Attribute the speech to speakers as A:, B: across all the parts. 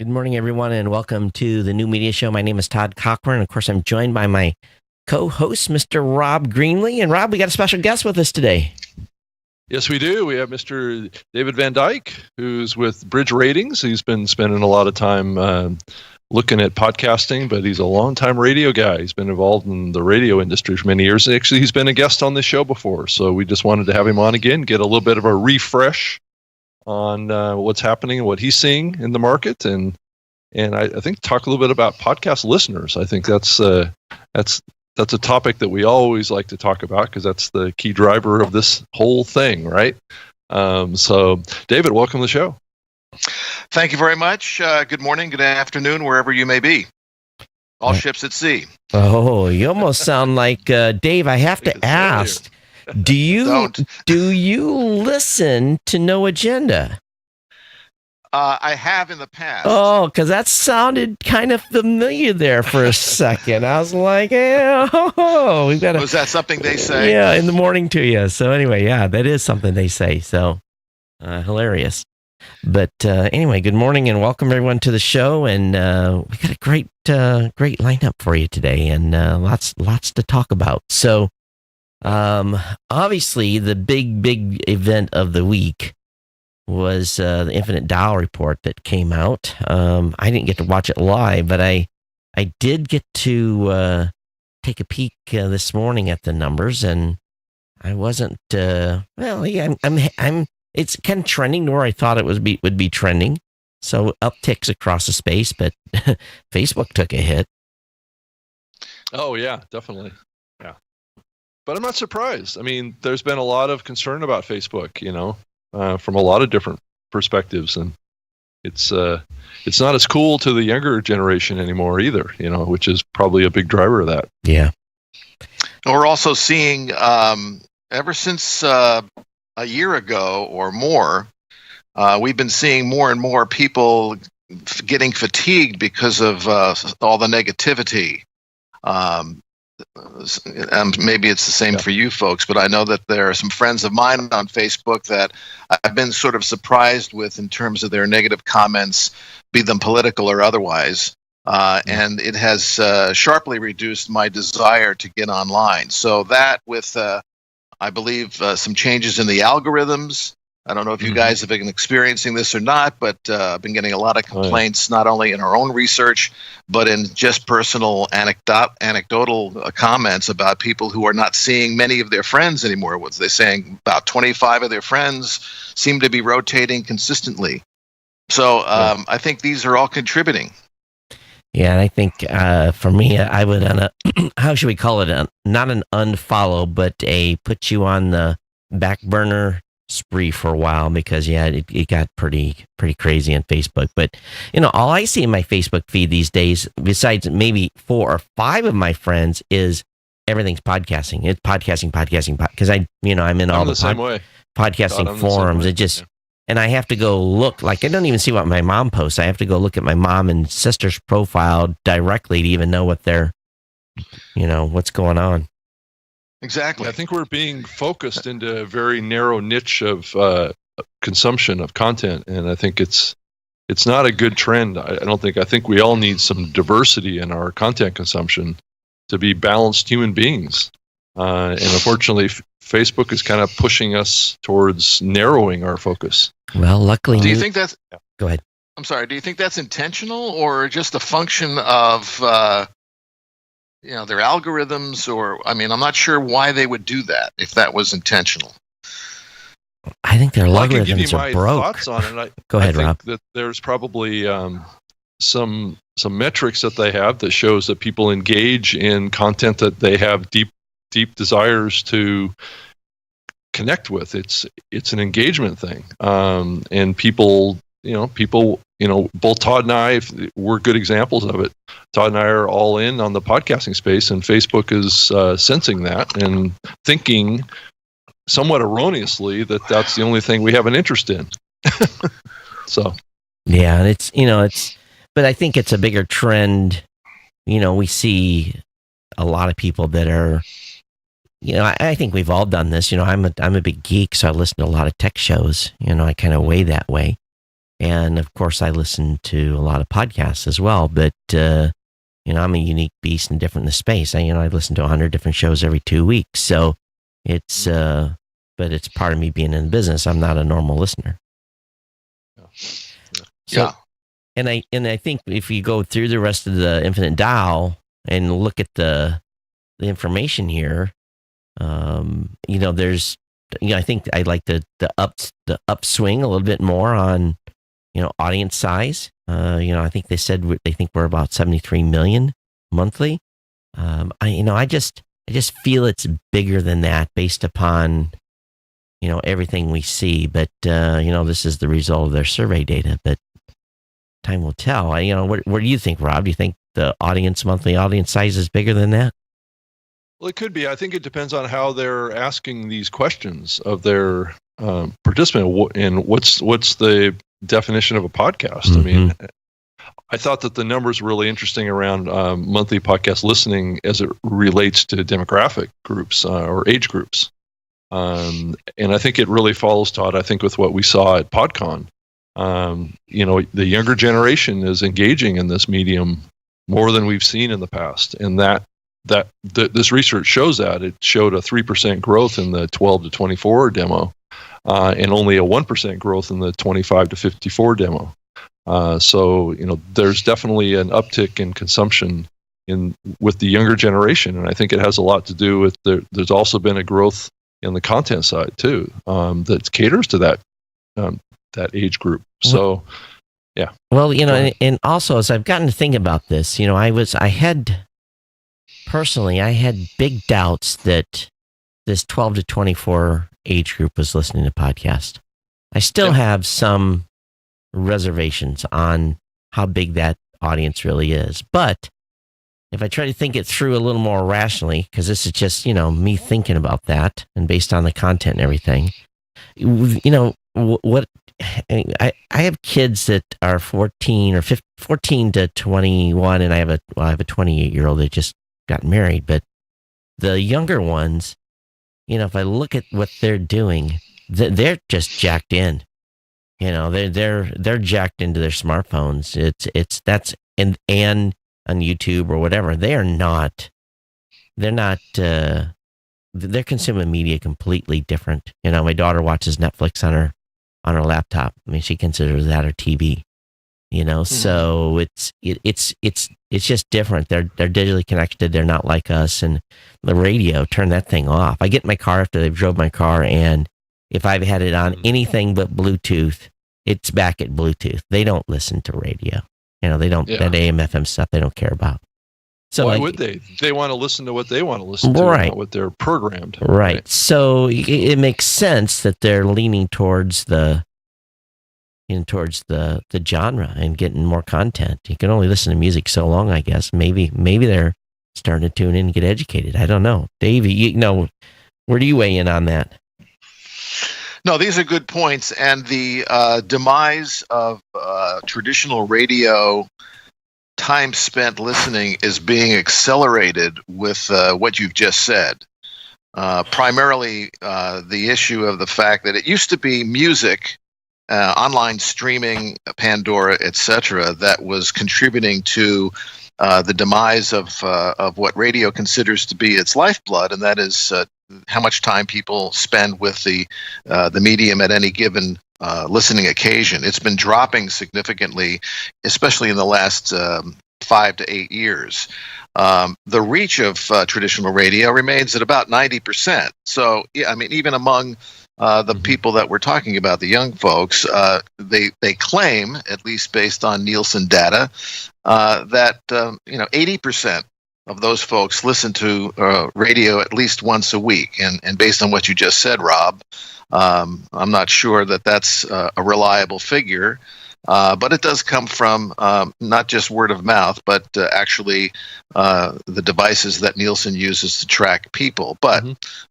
A: Good morning, everyone, and welcome to the New Media Show. My name is Todd Cochrane. Of course, I'm joined by my co-host, Mr. Rob Greenlee. And Rob, we got a special guest with us today.
B: Yes, we do. We have Mr. David Van Dyke, who's with BridgeRatings. He's been spending a lot of time looking at podcasting, but he's a longtime radio guy. He's been involved in the radio industry for many years. Actually, he's been a guest on this show before, so we just wanted to have him on again, get a little bit of a refresh on what's happening and what he's seeing in the market, and I think talk a little bit about podcast listeners. I think that's a topic that we always like to talk about because that's the key driver of this whole thing, right? So, David, welcome to the show.
C: Thank you very much. Good morning, good afternoon, wherever you may be. All ships at sea.
A: Oh, you almost sound like Dave. I have to ask. Do you listen to No Agenda?
C: I have in the past.
A: Oh, because that sounded kind of familiar there for a second. I was like, oh, we've got to.
C: Was that something they say?
A: Yeah, in the morning to you. So anyway, yeah, that is something they say. So hilarious. But anyway, good morning and welcome everyone to the show. And we got a great lineup for you today, and lots to talk about. So. Obviously the big event of the week was the Infinite Dial report that came out. I didn't get to watch it live, but I did get to take a peek this morning at the numbers, and I wasn't I'm it's kind of trending to where I thought it would be trending. So upticks across the space, but Facebook took a hit.
B: Oh yeah, definitely. But I'm not surprised. I mean, there's been a lot of concern about Facebook, from a lot of different perspectives, and it's not as cool to the younger generation anymore either, which is probably a big driver of that.
A: Yeah.
C: We're also seeing, ever since a year ago or more, we've been seeing more and more people getting fatigued because of all the negativity. Maybe it's the same for you folks, but I know that there are some friends of mine on Facebook that I've been sort of surprised with in terms of their negative comments, be them political or otherwise, and it has sharply reduced my desire to get online. So that with, I believe, some changes in the algorithms. I don't know if you guys have been experiencing this or not, but I've been getting a lot of complaints, not only in our own research, but in just personal anecdotal comments about people who are not seeing many of their friends anymore. What they're saying, about 25 of their friends seem to be rotating consistently. So I think these are all contributing.
A: Yeah, and I think for me, I would, how should we call it? Not an unfollow, but a put you on the back burner spree for a while, because it got pretty crazy on Facebook. But all I see in my Facebook feed these days, besides maybe 4 or 5 of my friends, is everything's podcasting. It's podcasting because I'm in all the
B: same way.
A: Podcasting forums. It just and I have to go look. Like, I don't even see what my mom posts. I have to go look at my mom and sister's profile directly to even know what they're what's going on.
C: Exactly.
B: I think we're being focused into a very narrow niche of consumption of content, and I think it's not a good trend. I think we all need some diversity in our content consumption to be balanced human beings. And unfortunately, Facebook is kind of pushing us towards narrowing our focus.
A: Well, luckily,
C: do you think that's?
A: Go ahead.
C: I'm sorry. Do you think that's intentional or just a function of? Their algorithms, or I'm not sure why they would do that if that was intentional.
A: I think their algorithms
B: I can give you my
A: broke.
B: Thoughts on it.
A: Go ahead,
B: I think
A: Rob.
B: that there's probably some metrics that they have that shows that people engage in content that they have deep desires to connect with. It's an engagement thing, and people. Both Todd and I, we're good examples of it. Todd and I are all in on the podcasting space, and Facebook is sensing that and thinking somewhat erroneously that that's the only thing we have an interest in. So,
A: yeah, and but I think it's a bigger trend. We see a lot of people that are, I think we've all done this. I'm a big geek, so I listen to a lot of tech shows. I kind of weigh that way. And of course, I listen to a lot of podcasts as well. But I'm a unique beast and different in the space. I listen to 100 different shows every 2 weeks. So it's, but it's part of me being in the business. I'm not a normal listener. So, and I think if you go through the rest of the Infinite Dial and look at the information here, there's, I think I like the upswing a little bit more on, audience size. I think they said they think we're about 73 million monthly. I just feel it's bigger than that based upon, everything we see. But this is the result of their survey data. But time will tell. What do you think, Rob? Do you think the monthly audience size is bigger than that?
B: Well, it could be. I think it depends on how they're asking these questions of their participant, and what's the definition of a podcast. Mm-hmm. I mean, I thought that the numbers were really interesting around monthly podcast listening as it relates to demographic groups or age groups. And I think it really follows, Todd, I think, with what we saw at PodCon. The younger generation is engaging in this medium more than we've seen in the past. And this research shows that. It showed a 3% growth in the 12 to 24 demo and only a 1% growth in the 25 to 54 demo. So there's definitely an uptick in consumption with the younger generation, and I think it has a lot to do with there's also been a growth in the content side too that caters to that age group. So, yeah. Well,
A: and also as I've gotten to think about this, I had big doubts that this 12 to 24 age group was listening to podcasts. I still have some reservations on how big that audience really is. But if I try to think it through a little more rationally, because this is just, me thinking about that and based on the content and everything, what I have kids that are 14 to 21, and I have a 28-year-old that just got married. But the younger ones, if I look at what they're doing, they're just jacked in. They're jacked into their smartphones. And on YouTube or whatever. They're consuming media completely different. My daughter watches Netflix on her laptop. I mean, she considers that her TV. So it's just different. They're digitally connected. They're not like us. And the radio, turn that thing off. I get in my car after they've drove my car, and if I've had it on anything but Bluetooth, it's back at Bluetooth. They don't listen to radio. They don't, that AM, FM stuff they don't care about. So
B: why would they? They want to listen to what they want to listen to, not what they're programmed.
A: Right. So it makes sense that they're leaning towards the genre and getting more content. You can only listen to music so long, I guess. Maybe they're starting to tune in and get educated. I don't know. Davey, where do you weigh in on that?
C: No, these are good points, and the demise of traditional radio time spent listening is being accelerated with what you've just said. Primarily the issue of the fact that it used to be music, online streaming, Pandora, etc., that was contributing to the demise of what radio considers to be its lifeblood, and that is how much time people spend with the medium at any given listening occasion. It's been dropping significantly, especially in the last 5 to 8 years. The reach of traditional radio remains at about 90%. So, yeah, I mean, even among the people that we're talking about, the young folks, they claim, at least based on Nielsen data, that 80% of those folks listen to radio at least once a week. And based on what you just said, Rob, I'm not sure that that's a reliable figure, but it does come from not just word of mouth, but actually the devices that Nielsen uses to track people. But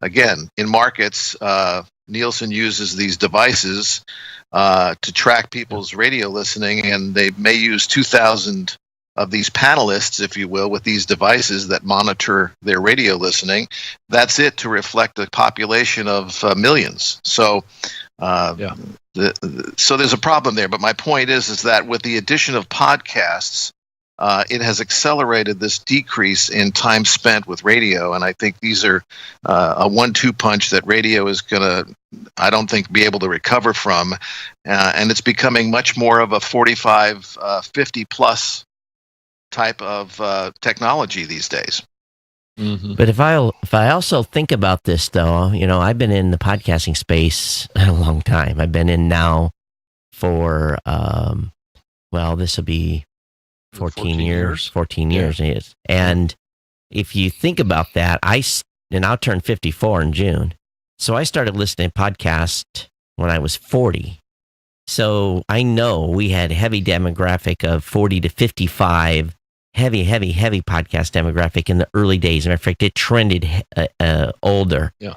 C: again, in markets, Nielsen uses these devices to track people's radio listening, and they may use 2,000 of these panelists, if you will, with these devices that monitor their radio listening. That's it to reflect a population of millions. So
B: Yeah.
C: So there's a problem there. But my point is that with the addition of podcasts, it has accelerated this decrease in time spent with radio. And I think these are a 1-2 punch that radio is going to, I don't think, be able to recover from. And it's becoming much more of a 45, 50 plus type of technology these days.
B: Mm-hmm.
A: But if I also think about this, though, I've been in the podcasting space a long time. I've been in now for, this will be 14 years. 14 years it is. And if you think about that, I'll turn 54 in June. So I started listening to podcasts when I was 40. So I know we had heavy demographic of 40 to 55, heavy podcast demographic in the early days. As a matter of fact, it trended older.
B: Yeah.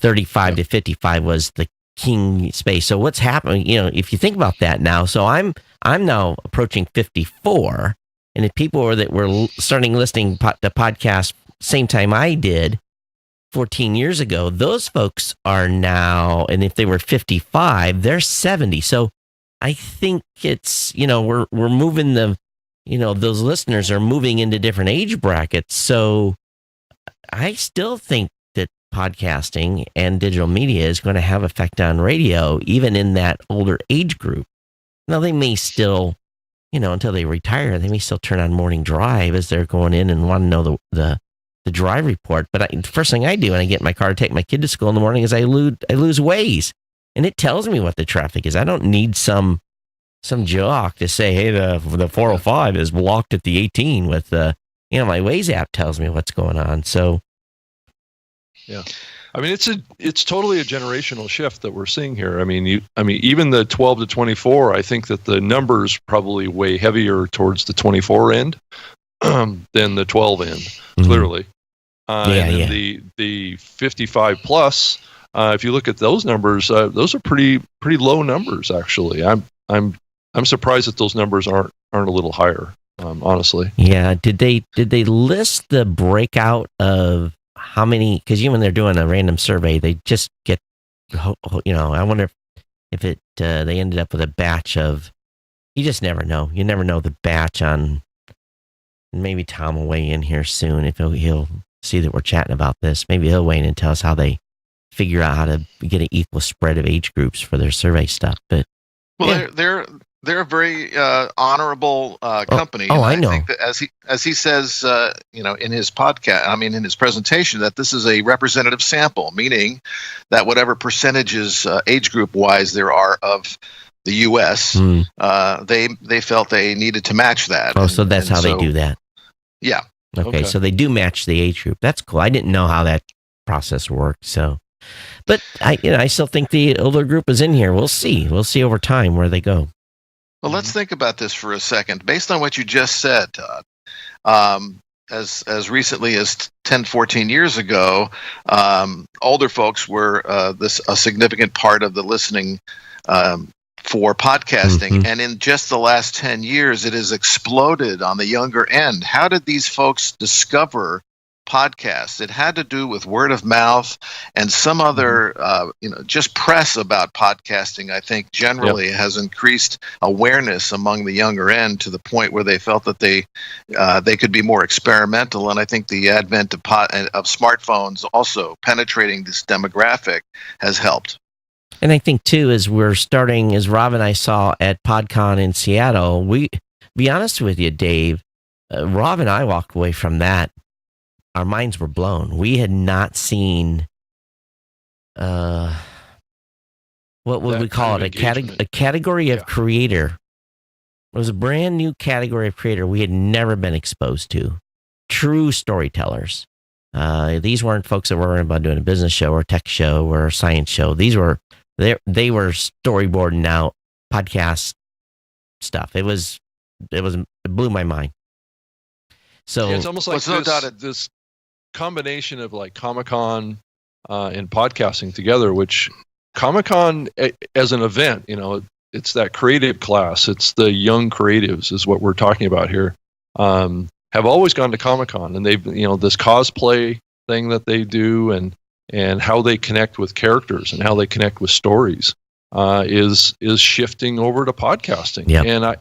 A: 35 to 55 was the king space. So what's happening, if you think about that now, so I'm now approaching 54, and the people that were starting listening to podcasts same time I did 14 years ago, those folks are now, and if they were 55, they're 70. So I think it's, we're moving those listeners are moving into different age brackets. So I still think that podcasting and digital media is going to have effect on radio, even in that older age group. Now, they may still, until they retire, they may still turn on morning drive as they're going in and want to know the drive report. But the first thing I do when I get in my car to take my kid to school in the morning is I lose Waze, and it tells me what the traffic is. I don't need some jock to say, hey, the 405 is blocked at the 18 with my Waze app tells me what's going on. So,
B: yeah, I mean, it's totally a generational shift that we're seeing here. I mean, even the 12 to 24, I think that the numbers probably way heavier towards the 24 end than the 12 end, clearly. The 55 plus, if you look at those numbers, those are pretty low numbers, actually. I'm surprised that those numbers aren't a little higher, honestly.
A: Yeah. Did they list the breakout of how many? Because when they're doing a random survey, they just get, I wonder if it they ended up with a batch of. You just never know. You never know the batch on. Maybe Tom will weigh in here soon if he'll see that we're chatting about this. Maybe he'll weigh in and tell us how they figure out how to get an equal spread of age groups for their survey stuff. But
C: they're a very honorable company.
A: I know.
C: I think that as he says, in his podcast, in his presentation, that this is a representative sample, meaning that whatever percentages age group wise there are of the U.S., they felt they needed to match that.
A: Oh, so that's how they do that.
C: Yeah.
A: Okay, so they do match the age group. That's cool. I didn't know how that process worked. So, but I still think the older group is in here. We'll see. We'll see over time where they go.
C: Well, let's think about this for a second. Based on what you just said, Todd, as recently as 10, 14 years ago, older folks were a significant part of the listening for podcasting. And in just the last 10 years, it has exploded on the younger end. How did these folks discover podcasts? It had to do with word of mouth and some other, just press about podcasting, I think generally has increased awareness among the younger end to the point where they felt that they could be more experimental. And I think the advent of smartphones also penetrating this demographic has helped.
A: And I think, too, as we're starting, as Rob and I saw at PodCon in Seattle, be honest with you, Dave, Rob and I walked away from that. Our minds were blown. We had not seen, what would we call it? A category of creator. It was a brand new category of creator we had never been exposed to. True storytellers. These weren't folks that were worrying about doing a business show or a tech show or a science show. They were storyboarding out podcast stuff. It blew my mind. So
B: it's almost like this combination of like Comic-Con and podcasting together, which Comic-Con as an event, it's that creative class. It's the young creatives is what we're talking about here. Have always gone to Comic-Con, and they've, this cosplay thing that they do and how they connect with characters and how they connect with stories. is shifting over to podcasting.
A: Yep.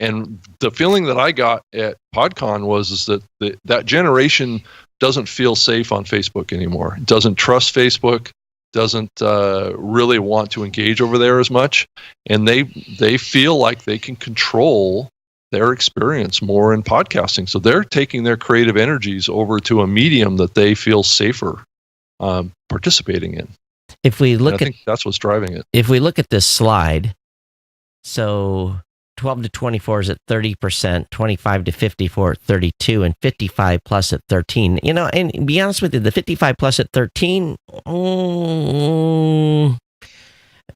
B: And the feeling that I got at PodCon was that that generation doesn't feel safe on Facebook anymore. Doesn't trust Facebook. Doesn't really want to engage over there as much, and they feel like they can control their experience more in podcasting. So they're taking their creative energies over to a medium that they feel safer participating in.
A: If we look
B: I think that's what's driving it.
A: If we look at this slide, so 12 to 24 is at 30%, 25 to 54 at 32, and 55 plus at 13. You know, and to be honest with you, the 55 plus at 13,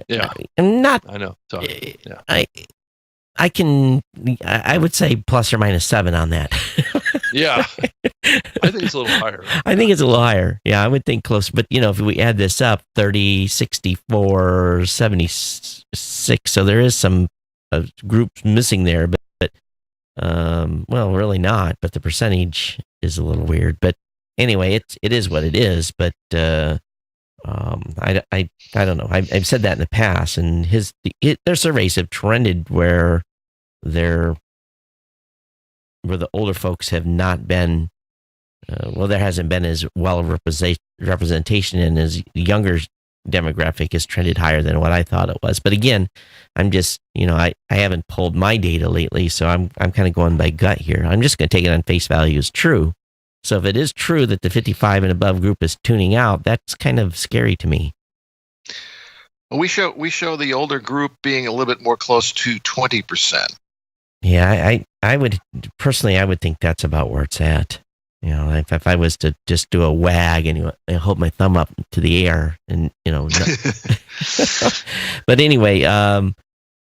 B: yeah,
A: I'm not.
B: I know. Todd. Yeah.
A: I would say plus or minus 7 on that.
B: Yeah. I think it's a little higher.
A: I think it's a little higher. Yeah, I would think close. But, you know, if we add this up, 30, 64, 76. So there is some groups missing there, but well, really not. But the percentage is a little weird. But anyway, it is what it is. But I don't know. I've said that in the past, and their surveys have trended where the older folks have not been. Well, there hasn't been as well of representation, and as younger demographic has trended higher than what I thought it was. But again, I'm just, you know, I haven't pulled my data lately, so I'm kind of going by gut here. I'm just going to take it on face value as true. So if it is true that the 55 and above group is tuning out, that's kind of scary to me.
C: We show the older group being a little bit more close to 20%.
A: Yeah, I would personally, I would think that's about where it's at. You know, if I was to just do a wag and hold my thumb up to the air, and you know, but anyway,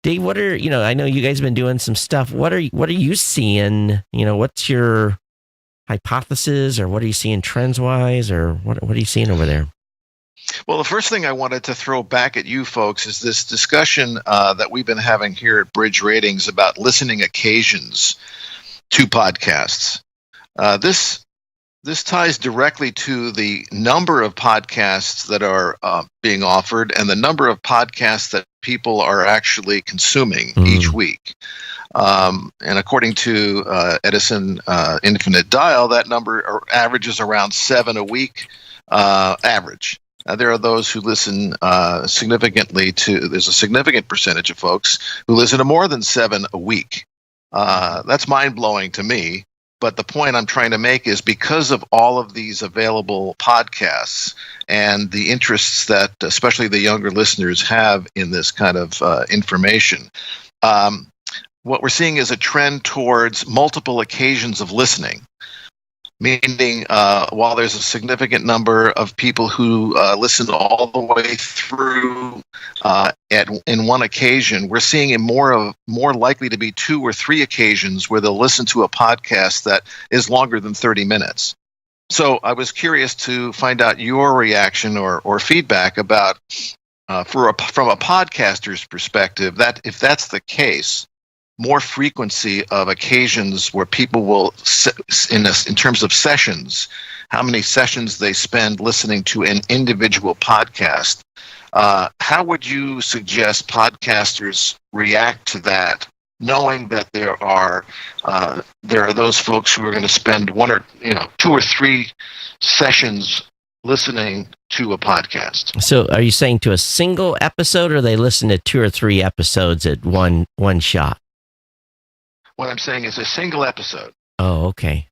A: Dave, what are, you know, I know you guys have been doing some stuff. What are you seeing? You know, what's your hypothesis, or what are you seeing trends wise, or what are you seeing over there?
C: Well, the first thing I wanted to throw back at you folks is this discussion that we've been having here at Bridge Ratings about listening occasions to podcasts. This ties directly to the number of podcasts that are being offered and the number of podcasts that people are actually consuming each week. And according to Edison Infinite Dial, that number averages around 7 a week average. There are those who listen significantly to, there's a significant percentage of folks who listen to more than 7 a week. That's mind-blowing to me. But the point I'm trying to make is because of all of these available podcasts and the interests that especially the younger listeners have in this kind of information, what we're seeing is a trend towards multiple occasions of listening. Meaning, while there's a significant number of people who listen all the way through in one occasion, we're seeing it more likely to be 2 or 3 occasions where they'll listen to a podcast that is longer than 30 minutes. So I was curious to find out your reaction or feedback about, from a podcaster's perspective, that if that's the case, more frequency of occasions where people will, in terms of sessions, how many sessions they spend listening to an individual podcast. How would you suggest podcasters react to that, knowing that there are those folks who are going to spend 2 or 3 sessions listening to a podcast?
A: So are you saying to a single episode, or they listen to 2 or 3 episodes at one shot?
C: What I'm saying is a single episode.
A: Oh, okay.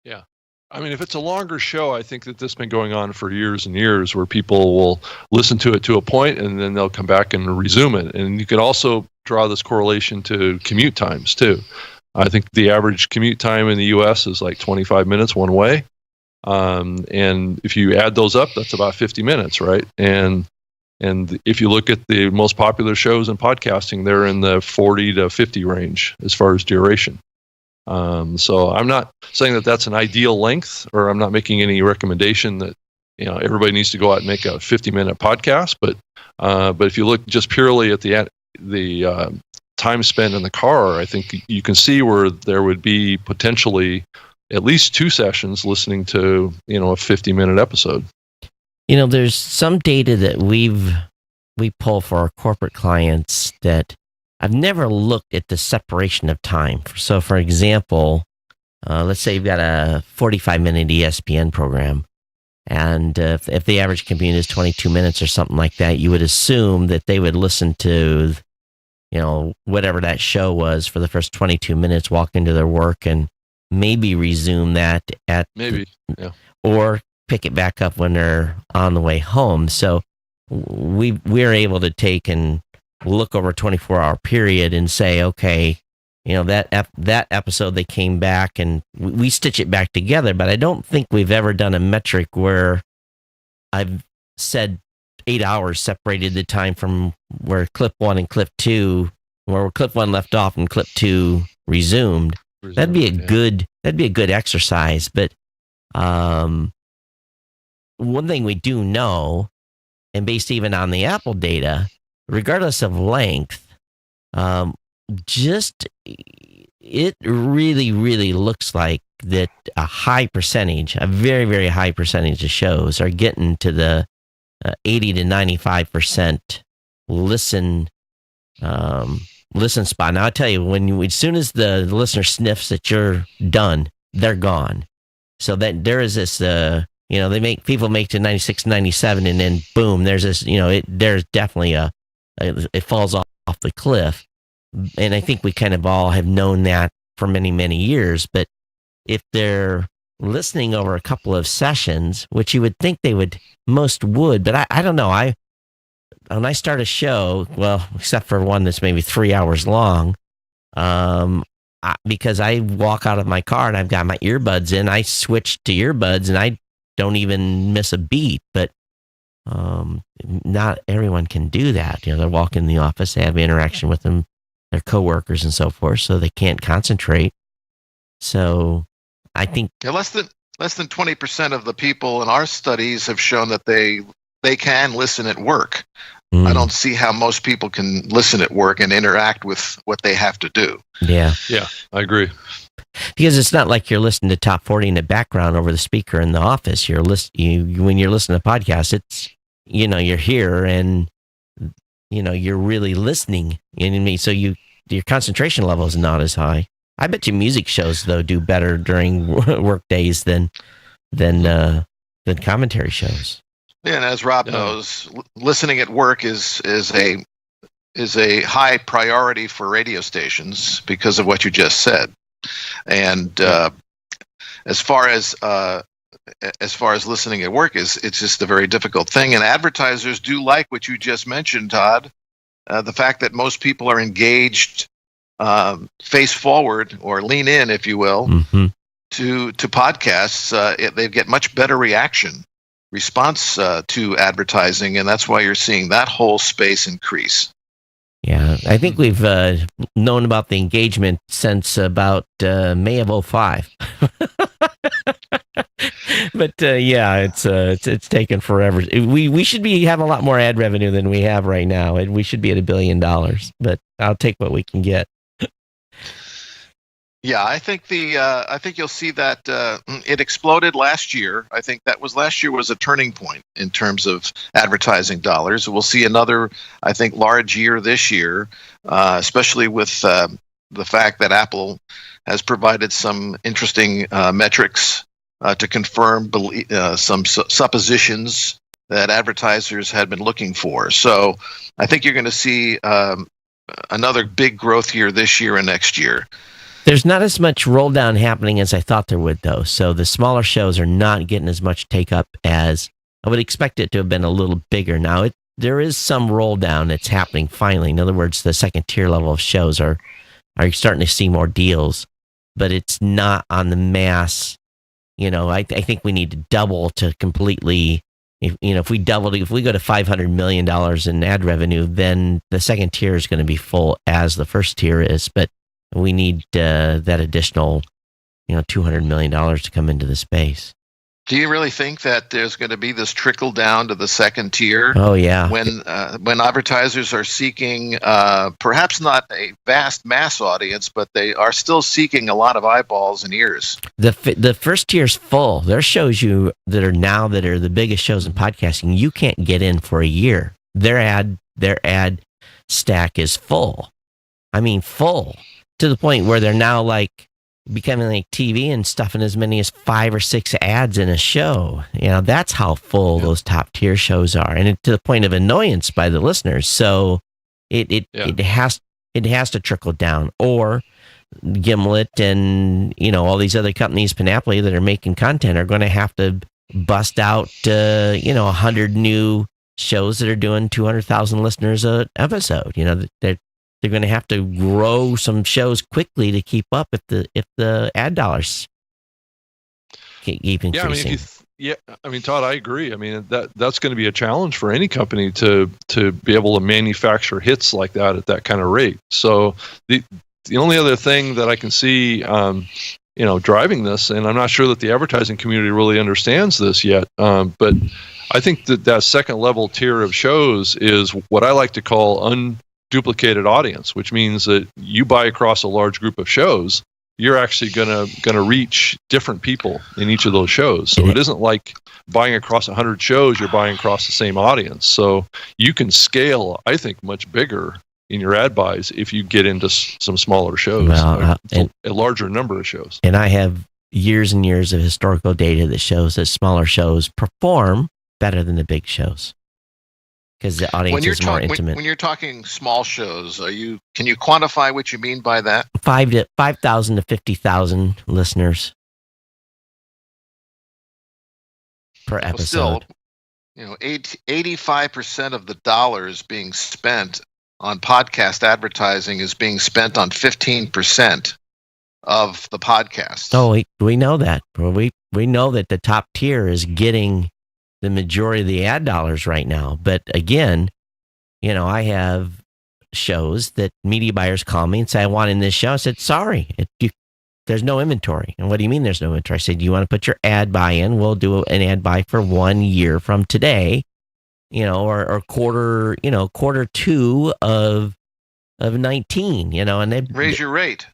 B: Yeah. I mean, if it's a longer show, I think that this has been going on for years and years, where people will listen to it to a point and then they'll come back and resume it. And you could also draw this correlation to commute times, too. I think the average commute time in the U.S. is like 25 minutes one way. And if you add those up, that's about 50 minutes, right? And if you look at the most popular shows in podcasting, they're in the 40 to 50 range as far as duration. So I'm not saying that that's an ideal length, or I'm not making any recommendation that, you know, everybody needs to go out and make a 50-minute podcast. But if you look just purely at the time spent in the car, I think you can see where there would be potentially at least 2 sessions listening to, you know, a 50-minute episode.
A: You know, there's some data that we've we pull for our corporate clients that I've never looked at the separation of time. So, for example, let's say you've got a 45-minute ESPN program, and if the average commute is 22 minutes or something like that, you would assume that they would listen to, whatever that show was for the first 22 minutes, walk into their work, and maybe resume that or pick it back up when they're on the way home. So we're able to take and look over a 24-hour period and say, okay, that episode they came back and we stitch it back together. But I don't think we've ever done a metric where I've said 8 hours separated the time from where clip 1 and clip 2, where clip 1 left off and clip 2 resumed. That'd be a good exercise. But one thing we do know, and based even on the Apple data, regardless of length, it really, really looks like that a very, very high percentage of shows are getting to the 80 to 95% listen spot. Now, I'll tell you, as soon as the listener sniffs that you're done, they're gone. So that there is this, people make to 96, 97, and then boom, there's this, there's definitely it falls off the cliff. And I think we kind of all have known that for many, many years. But if they're listening over a couple of sessions, which you would think most would, but I don't know. When I start a show, well, except for one that's maybe 3 hours long, because I walk out of my car and I've got my earbuds in, I switch to earbuds and I don't even miss a beat. But not everyone can do that. They're walking in the office, they have interaction with their coworkers and so forth, so they can't concentrate. So I think
C: less than 20% of the people in our studies have shown that they can listen at work. I don't see how most people can listen at work and interact with what they have to do.
B: Yeah, I agree.
A: Because it's not like you're listening to Top 40 in the background over the speaker in the office. When you're listening to podcasts, it's you're here and you're really listening. So your concentration level is not as high. I bet you music shows though do better during work days than commentary shows.
C: Yeah, and as Rob knows, listening at work is a high priority for radio stations because of what you just said. And as far as listening at work it's just a very difficult thing. And advertisers do like what you just mentioned, Todd. The fact that most people are engaged, face forward or lean in, if you will, to podcasts. They get much better response to advertising, and that's why you're seeing that whole space increase.
A: Yeah, I think we've known about the engagement since about May of 2005. But it's taken forever. We should have a lot more ad revenue than we have right now, and we should be at $1 billion. But I'll take what we can get.
C: Yeah, I think you'll see that it exploded last year. I think last year was a turning point in terms of advertising dollars. We'll see another, I think, large year this year, especially with the fact that Apple has provided some interesting metrics to confirm some suppositions that advertisers had been looking for. So I think you're going to see another big growth year this year and next year.
A: There's not as much roll down happening as I thought there would, though. So the smaller shows are not getting as much take up as I would expect it to have been a little bigger. Now, there is some roll down that's happening finally. In other words, the second tier level of shows are starting to see more deals, but it's not on the mass. I think we need to double to completely. If we go to $500 million in ad revenue, then the second tier is going to be full as the first tier is, but we need that additional, $200 million to come into the space.
C: Do you really think that there's going to be this trickle down to the second tier?
A: Oh, yeah.
C: When advertisers are seeking, perhaps not a vast mass audience, but they are still seeking a lot of eyeballs and ears.
A: The first tier's full. There are shows that are the biggest shows in podcasting. You can't get in for a year. Their their ad stack is full. I mean, full to the point where they're now like becoming like TV and stuffing as many as 5 or 6 ads in a show. You know, that's how full those top tier shows are, and to the point of annoyance by the listeners. So it has to trickle down, or Gimlet and, you know, all these other companies, Panoply, that are making content are going to have to bust out, 100 new shows that are doing 200,000 listeners an episode. You know, they're going to have to grow some shows quickly to keep up if the ad dollars keep increasing.
B: I mean, Todd, I agree. I mean, that's going to be a challenge for any company to be able to manufacture hits like that at that kind of rate. So the only other thing that I can see, driving this, and I'm not sure that the advertising community really understands this yet, but I think that second level tier of shows is what I like to call unduplicated audience, which means that you buy across a large group of shows, you're actually gonna reach different people in each of those shows. So it isn't like buying across 100 shows, you're buying across the same audience. So you can scale, I think, much bigger in your ad buys if you get into some smaller shows, a larger number of shows.
A: And I have years and years of historical data that shows that smaller shows perform better than the big shows because the audience is more intimate.
C: When you're talking small shows, can you quantify what you mean by that?
A: 5,000 to 50,000 listeners per episode.
C: Well, still, 85% of the dollars being spent on podcast advertising is being spent on 15% of the podcast.
A: Oh, we know that. We know that the top tier is getting the majority of the ad dollars right now. But again, I have shows that media buyers call me and say, I want in this show. I said, sorry, there's no inventory. And what do you mean there's no inventory? I said, do you want to put your ad buy in? We'll do an ad buy for 1 year from today. Or quarter 2 of 19, and they
C: raise your rate.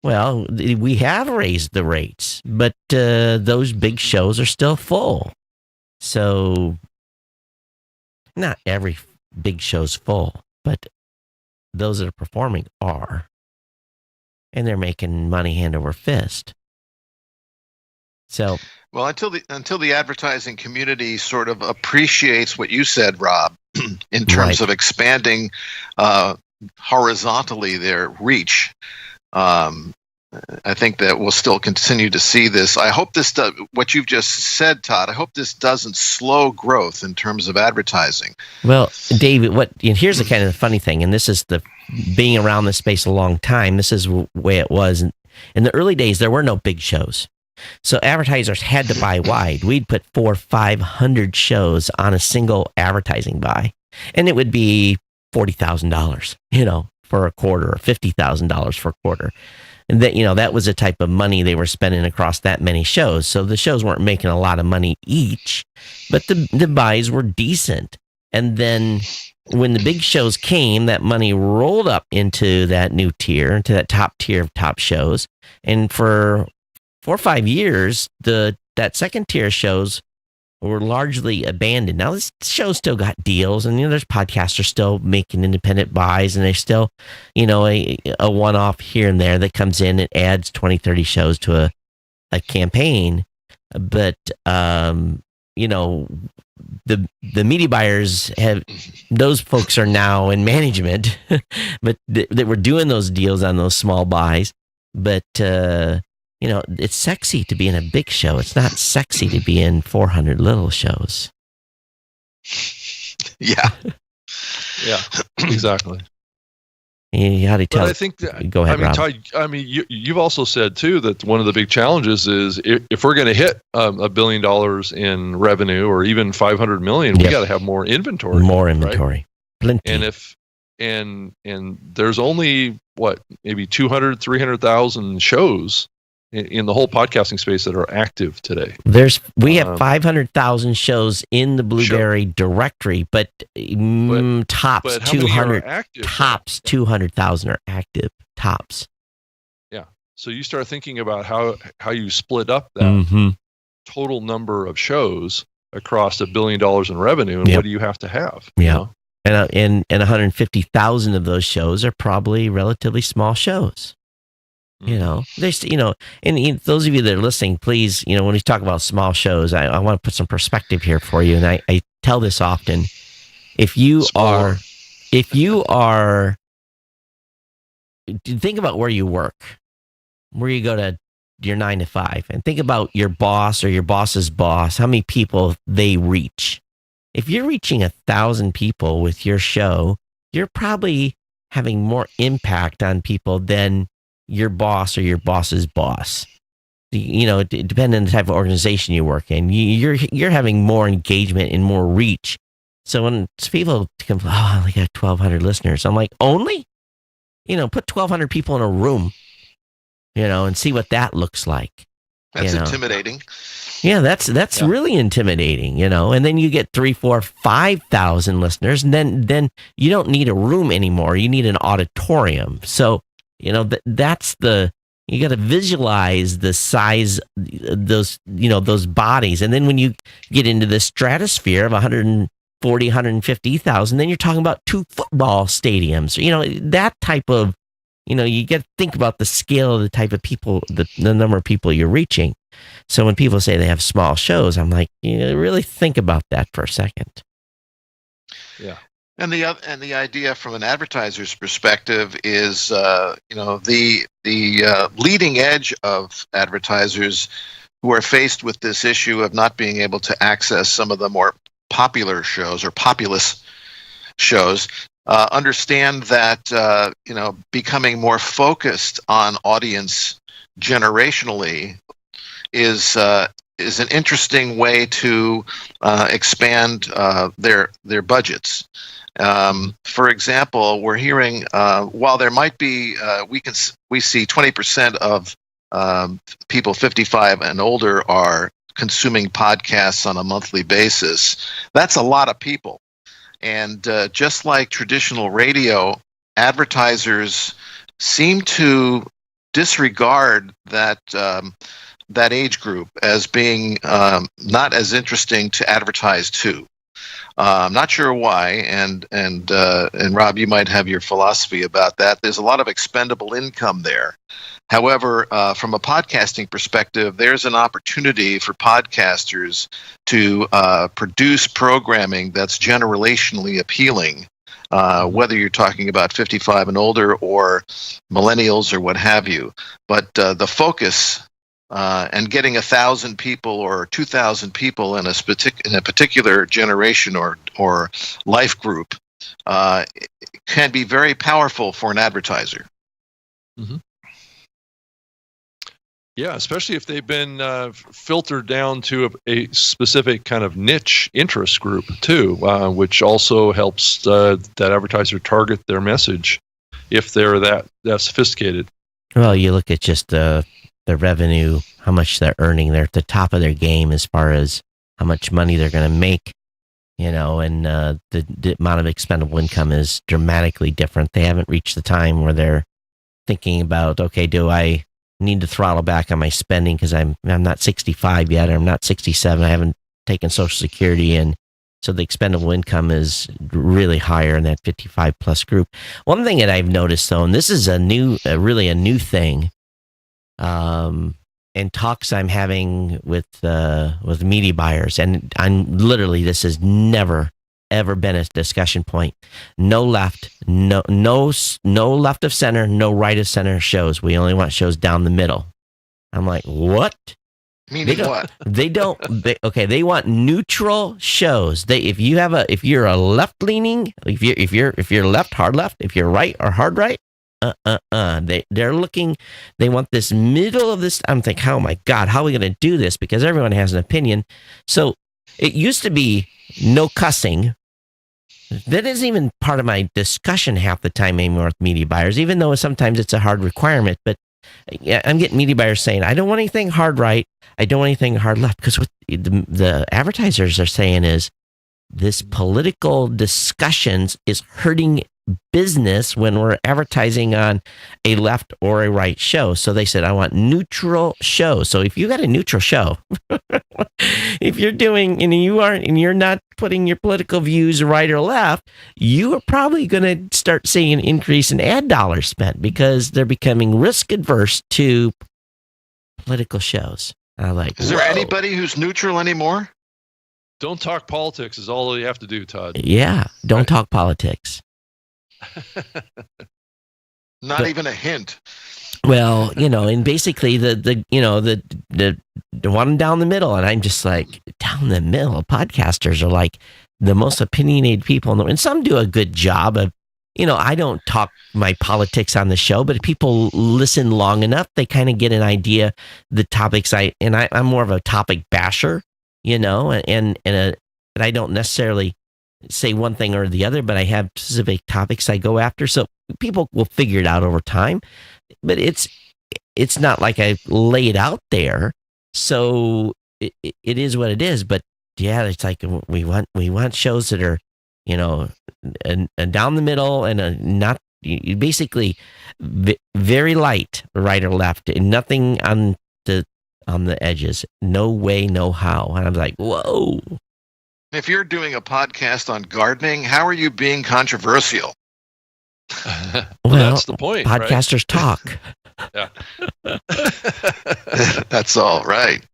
A: Well, we have raised the rates, but those big shows are still full. So not every big show's full, but those that are performing are, and they're making money hand over fist. So,
C: well, until the advertising community sort of appreciates what you said, Rob, in terms of expanding horizontally their reach, I think that we'll still continue to see this. I hope this does what you've just said, Todd. I hope this doesn't slow growth in terms of advertising.
A: Well, David, here's the kind of funny thing, and this is being around this space a long time. This is the way it was in the early days. There were no big shows. So advertisers had to buy wide. We'd put 400 or 500 shows on a single advertising buy, and it would be $40,000, for a quarter, or $50,000 for a quarter. And that was the type of money they were spending across that many shows. So the shows weren't making a lot of money each, but the buys were decent. And then when the big shows came, that money rolled up into that new tier, into that top tier of top shows. And for 4 or 5 years, that second tier shows were largely abandoned. Now this show still got deals, and there's podcasters still making independent buys, and there's still a one-off here and there that comes in and adds 20, 30 shows to a campaign. But the media buyers those folks are now in management, but they were doing those deals on those small buys. But it's sexy to be in a big show. It's not sexy to be in 400 little shows.
C: Yeah.
B: Yeah, exactly.
A: How do you tell?
B: But I think
A: go ahead, Rob.
B: Todd, you've also said too that one of the big challenges is if we're going to hit $1 billion in revenue, or even 500 million, we got to have more inventory.
A: More inventory,
B: right?
A: plenty.
B: And there's only maybe 200, 300,000 shows in the whole podcasting space that are active today.
A: We have 500,000 shows in the Blueberry directory, but tops 200. Tops 200,000 are active. Tops.
B: Yeah. So you start thinking about how you split up that total number of shows across $1 billion in revenue, and what do you have to have?
A: Yeah. And 150,000 of those shows are probably relatively small shows. There's, and those of you that are listening, please, when we talk about small shows, I want to put some perspective here for you. And I tell this often. If you are, think about where you work, where you go to your 9 to 5, and think about your boss or your boss's boss, how many people they reach. If you're reaching 1,000 people with your show, you're probably having more impact on people than your boss or your boss's boss. Depending on the type of organization you work in, you're having more engagement and more reach. So when people come, I only got 1,200 listeners, I'm like, only? Put 1,200 people in a room, and see what that looks like.
C: That's intimidating.
A: Yeah, that's really intimidating, and then you get 3,000, 4,000, 5,000 listeners, and then you don't need a room anymore. You need an auditorium. So, that's you got to visualize the size, those bodies. And then when you get into the stratosphere of 140, 150,000, then you're talking about 2 football stadiums, that type of, you got to think about the scale of the type of people, the number of people you're reaching. So when people say they have small shows, I'm like, really think about that for a second.
C: Yeah. And the idea from an advertiser's perspective is, the leading edge of advertisers who are faced with this issue of not being able to access some of the more popular shows or populous shows, understand that becoming more focused on audience generationally is an interesting way to expand their budgets. For example, we're hearing while there might be we see 20% of people 55 and older are consuming podcasts on a monthly basis. That's a lot of people. And just like traditional radio, advertisers seem to disregard that age group as being not as interesting to advertise to. I'm not sure why, and Rob, you might have your philosophy about that. There's a lot of expendable income there. However, from a podcasting perspective, there's an opportunity for podcasters to produce programming that's generationally appealing, whether you're talking about 55 and older or millennials or what have you. But the focus and getting 1,000 people or 2,000 people in a particular generation or life group can be very powerful for an advertiser.
B: Mm-hmm. Yeah, especially if they've been filtered down to a specific kind of niche interest group too, which also helps that advertiser target their message if they're that sophisticated. Well,
A: you look at just the revenue, how much they're earning. They're at the top of their game as far as how much money they're going to make, and the amount of expendable income is dramatically different. They haven't reached the time where they're thinking about, okay, do I need to throttle back on my spending because I'm not 65 yet, or I'm not 67. I haven't taken Social Security, and so the expendable income is really higher in that 55 plus group. One thing that I've noticed though, and this is really a new thing, and talks I'm having with media buyers, and I'm literally, this has never ever been a discussion point. No left, no left of center, no right of center shows. We only want shows down the middle. I'm like, what?
C: Meaning what?
A: They want neutral shows. If you're a left leaning, if you're left, hard left, if you're right or hard right, they're looking, they want this middle of this. I'm thinking, oh my God, how are we going to do this? Because everyone has an opinion. So it used to be no cussing. That isn't even part of my discussion half the time anymore with media buyers, even though sometimes it's a hard requirement. But I'm getting media buyers saying, I don't want anything hard right. I don't want anything hard left. Because what the advertisers are saying is this political discussions is hurting business when we're advertising on a left or a right show. So they said, I want neutral shows. So if you got a neutral show, if you're doing and you're not putting your political views right or left, you are probably going to start seeing an increase in ad dollars spent because they're becoming risk adverse to political shows. I like.
C: Is there anybody who's neutral anymore?
B: Don't talk politics is all you have to do, Todd.
A: Yeah, don't talk politics.
C: Not even a hint.
A: Well, and basically the one down the middle, and I'm just like, down the middle. Podcasters are like the most opinionated people in the world, and some do a good job of, I don't talk my politics on the show, but if people listen long enough, they kind of get an idea the topics I'm more of a topic basher, and I don't necessarily say one thing or the other, but I have specific topics I go after. So people will figure it out over time, but it's not like I lay it out there. So it is what it is. But yeah, it's like we want shows that are, and down the middle and not basically very light, right or left, and nothing on the edges. No way, no how. And I'm like, whoa.
C: If you're doing a podcast on gardening, how are you being controversial?
B: Well, that's the point.
A: Podcasters talk.
B: Yeah.
C: That's all right.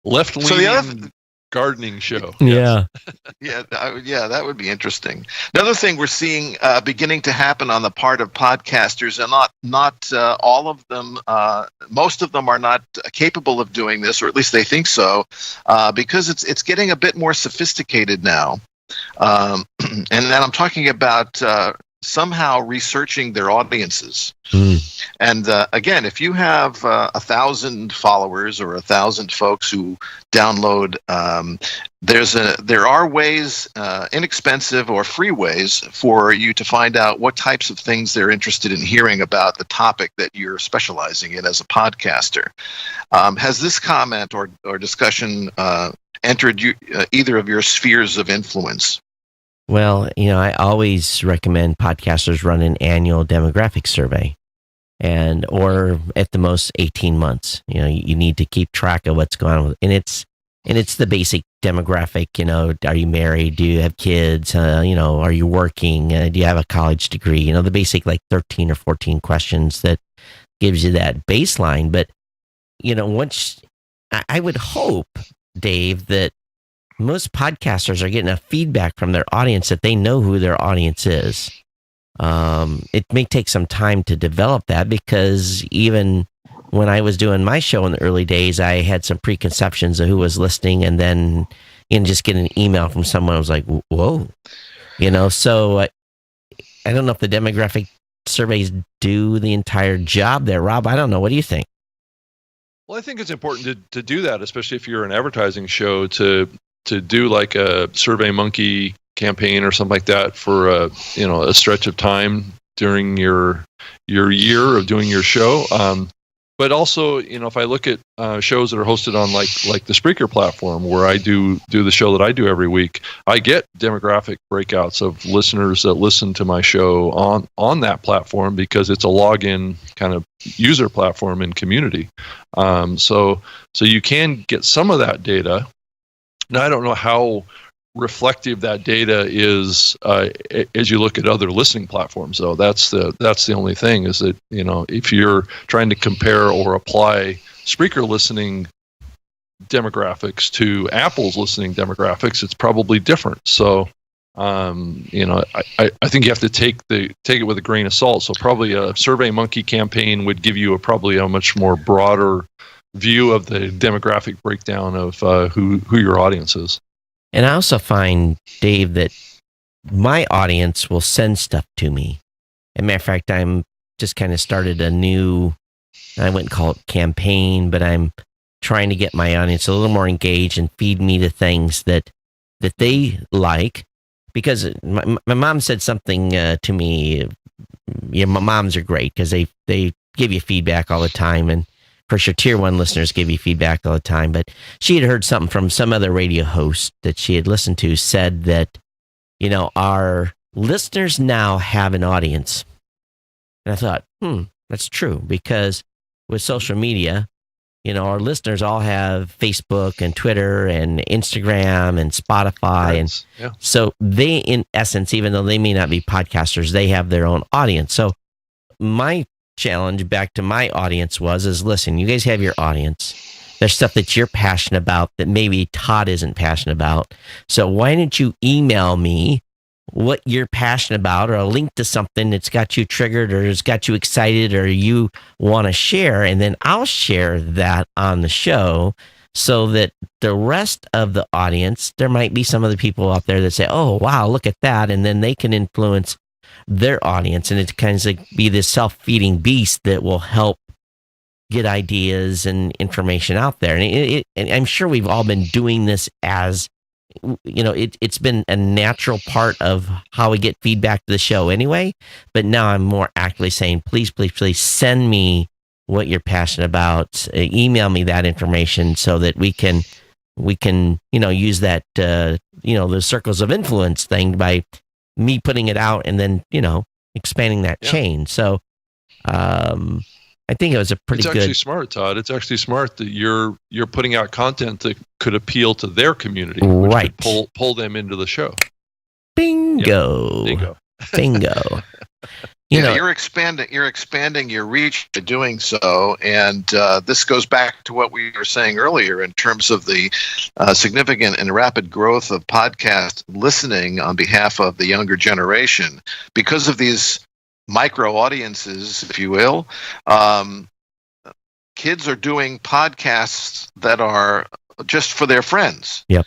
B: Left-leaning gardening show.
A: Yeah.
C: Yeah, that would be interesting. Another thing we're seeing beginning to happen on the part of podcasters, and not all of them, most of them are not capable of doing this, or at least they think so, because it's getting a bit more sophisticated now. And then I'm talking about somehow researching their audiences. And again, if you have 1,000 followers or 1,000 folks who download, there are ways, inexpensive or free ways, for you to find out what types of things they're interested in hearing about the topic that you're specializing in as a podcaster. Has this comment or discussion entered either of your spheres of influence?
A: Well, I always recommend podcasters run an annual demographic survey, or at the most 18 months. You need to keep track of what's going on, and it's the basic demographic. Are you married? Do you have kids? Are you working? Do you have a college degree? The basic 13 or 14 questions that gives you that baseline. But once I would hope, Dave, that most podcasters are getting a feedback from their audience that they know who their audience is. It may take some time to develop that, because even when I was doing my show in the early days, I had some preconceptions of who was listening, and then just get an email from someone who was like, whoa, so I don't know if the demographic surveys do the entire job there. Rob, I don't know. What do you think?
B: Well, I think it's important to do that, especially if you're an advertising show, to do like a SurveyMonkey campaign or something like that for a stretch of time during your year of doing your show. But also, if I look at shows that are hosted on like the Spreaker platform, where I do the show that I do every week, I get demographic breakouts of listeners that listen to my show on that platform, because it's a login kind of user platform and community. So you can get some of that data. Now, I don't know how reflective that data is as you look at other listening platforms, though. That's the only thing, is that if you're trying to compare or apply Spreaker listening demographics to Apple's listening demographics, it's probably different. So I think you have to take it with a grain of salt. So probably a SurveyMonkey campaign would give you probably a much more broader view of the demographic breakdown of who your audience is.
A: And I also find, Dave, that my audience will send stuff to me. As a matter of fact, I'm just kind of started a new, I wouldn't call it campaign, but I'm trying to get my audience a little more engaged and feed me the things that they like. Because my mom said something to me. My moms are great because they give you feedback all the time, and of course, your tier 1 listeners give you feedback all the time. But she had heard something from some other radio host that she had listened to, said that, our listeners now have an audience. And I thought, that's true, because with social media, our listeners all have Facebook and Twitter and Instagram and Spotify. And so they, in essence, even though they may not be podcasters, they have their own audience. So my challenge back to my audience is listen, you guys have your audience. There's stuff that you're passionate about that maybe Todd isn't passionate about. So why don't you email me what you're passionate about, or a link to something that's got you triggered or has got you excited or you want to share, and then I'll share that on the show so that the rest of the audience, there might be some of the people out there that say, oh, wow, look at that. And then they can influence their audience, and it kind of like be this self-feeding beast that will help get ideas and information out there. And I'm sure we've all been doing this as, it's been a natural part of how we get feedback to the show anyway. But now I'm more actively saying, please, please, please send me what you're passionate about. Email me that information so that we can, use that, the circles of influence thing by me putting it out and then, expanding that chain. So, I think it was a pretty good. It's
B: actually smart, Todd. It's actually smart that you're putting out content that could appeal to their community, which
A: right?
B: Could pull them into the show.
A: Bingo. Bingo.
C: You're expanding your reach by doing so, and this goes back to what we were saying earlier in terms of the significant and rapid growth of podcast listening on behalf of the younger generation because of these micro audiences, if you will. Kids are doing podcasts that are just for their friends.
A: Yep.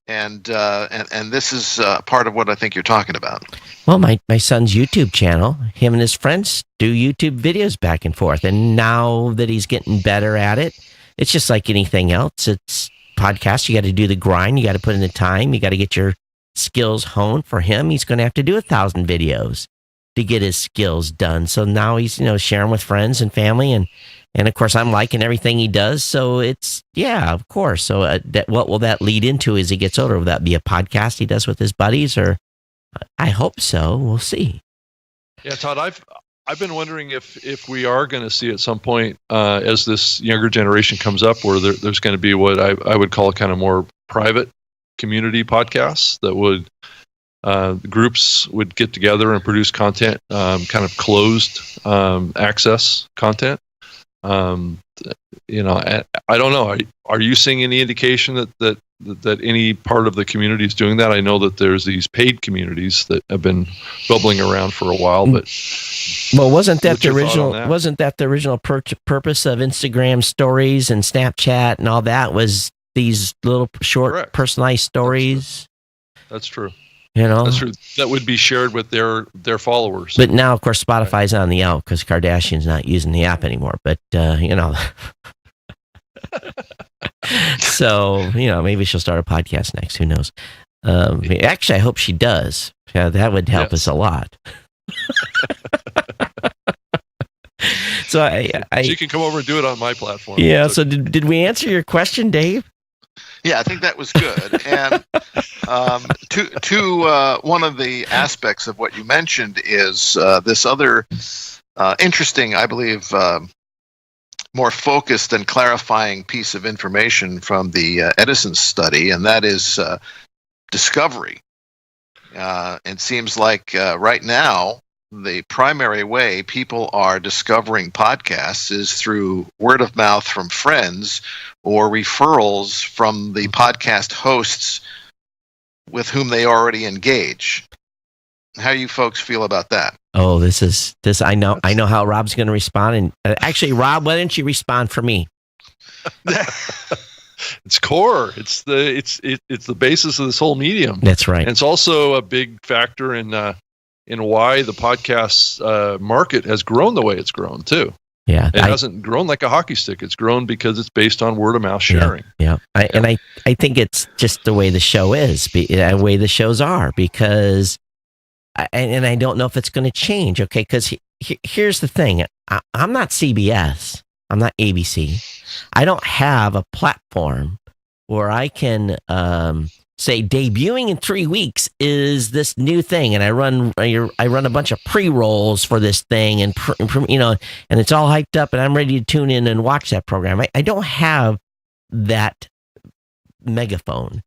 C: And this is part of what I think you're talking about.
A: Well, my son's YouTube channel, him and his friends do YouTube videos back and forth. And now that he's getting better at it, it's just like anything else. It's podcasts. You got to do the grind. You got to put in the time. You got to get your skills honed. For him, he's going to have to do 1,000 videos to get his skills done. So now he's, sharing with friends and family. And of course, I'm liking everything he does. So it's, of course. So what will that lead into as he gets older? Will that be a podcast he does with his buddies? Or I hope so. We'll see.
B: Yeah, Todd, I've been wondering if we are going to see at some point as this younger generation comes up where there's going to be what I would call kind of more private community podcasts that would groups would get together and produce content, kind of closed access content. I don't know. Are you seeing any indication that any part of the community is doing that? I know that there's these paid communities that have been bubbling around for a while, but
A: wasn't that the original purpose of Instagram stories and Snapchat and all that? Was these little short personalized stories?
B: That's true.
A: That's
B: true. That would be shared with their followers.
A: But now, of course, Spotify's on the out because Kardashian's not using the app anymore. But so maybe she'll start a podcast next. Who knows? Actually, I hope she does. Yeah, that would help us a lot. So
B: she can come over and do it on my platform.
A: Yeah. So did we answer your question, Dave?
C: Yeah, I think that was good. And one of the aspects of what you mentioned is this other interesting, I believe, more focused and clarifying piece of information from the Edison study, and that is discovery. It seems like right now, the primary way people are discovering podcasts is through word of mouth from friends or referrals from the podcast hosts with whom they already engage. How do you folks feel about that?
A: Oh, this. I know how Rob's going to respond. And actually, Rob, why didn't you respond for me?
B: It's core. It's the basis of this whole medium.
A: That's right.
B: And it's also a big factor in why the podcast market has grown the way it's grown too.
A: Yeah,
B: it hasn't grown like a hockey stick. It's grown because it's based on word of mouth sharing.
A: Yeah. I think it's just the way the show is, the way the shows are, because, and I don't know if it's going to change. Okay, because here's the thing: I'm not CBS. I'm not ABC. I don't have a platform where I can say debuting in 3 weeks is this new thing, and I run a bunch of pre-rolls for this thing, and and it's all hyped up, and I'm ready to tune in and watch that program. I don't have that megaphone.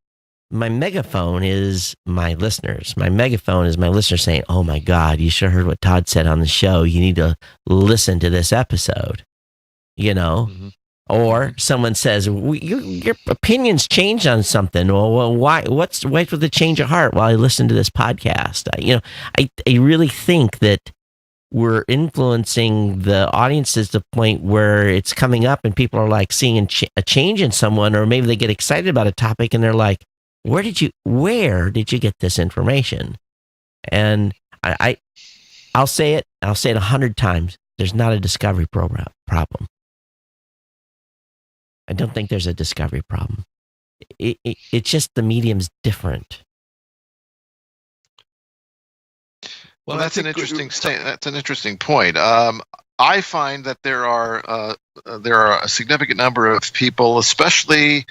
A: My megaphone is my listeners. My megaphone is my listeners saying, "Oh my God, you should have heard what Todd said on the show. You need to listen to this episode." Mm-hmm. Or someone says, your opinions changed on something. Well, why? What's with the change of heart while I listen to this podcast? I really think that we're influencing the audiences to the point where it's coming up and people are like seeing a change in someone, or maybe they get excited about a topic and they're like, where did you get this information? And I'll say it 100 times. There's not a discovery problem. I don't think there's a discovery problem. It's just the medium's different.
C: Well, that's an interesting point. I find that there are a significant number of people, especially,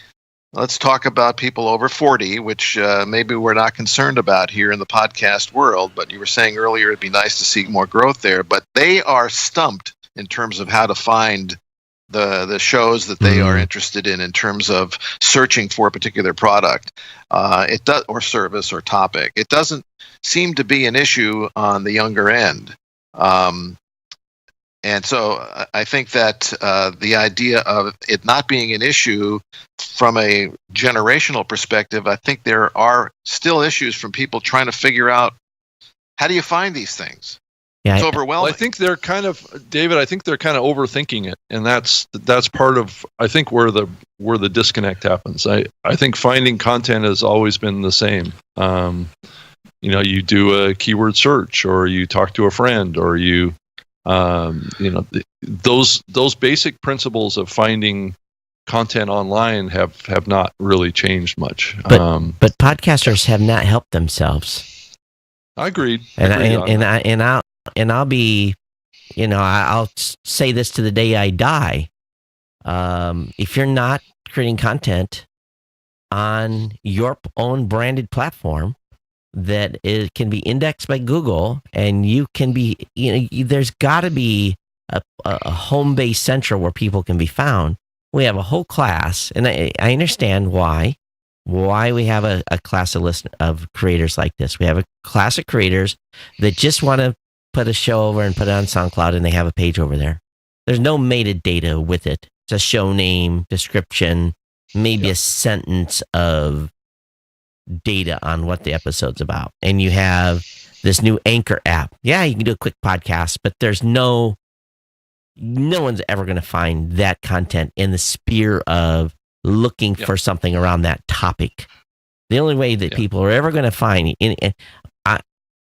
C: let's talk about people over 40, which maybe we're not concerned about here in the podcast world. But you were saying earlier it'd be nice to see more growth there. But they are stumped in terms of how to find the shows that they are interested in terms of searching for a particular product, or service or topic. It doesn't seem to be an issue on the younger end. And so I think that the idea of it not being an issue from a generational perspective, I think there are still issues from people trying to figure out, how do you find these things?
A: Yeah,
C: it's overwhelming.
B: Well, I think they're kind of, David, overthinking it. And that's part of, I think, where the disconnect happens. I think finding content has always been the same. You do a keyword search, or you talk to a friend, or those basic principles of finding content online have not really changed much.
A: But podcasters have not helped themselves.
B: I agreed.
A: I'll be, I'll say this to the day I die. If you're not creating content on your own branded platform that it can be indexed by Google, and you can be, there's got to be a home base central where people can be found. We have a whole class, and I understand why we have a class of creators like this. We have a class of creators that just want to put a show over and put it on SoundCloud, and they have a page over there. There's no metadata with it. It's a show name, description, maybe a sentence of data on what the episode's about. And you have this new Anchor app. Yeah, you can do a quick podcast, but there's no one's ever going to find that content in the sphere of looking for something around that topic. The only way that people are ever going to find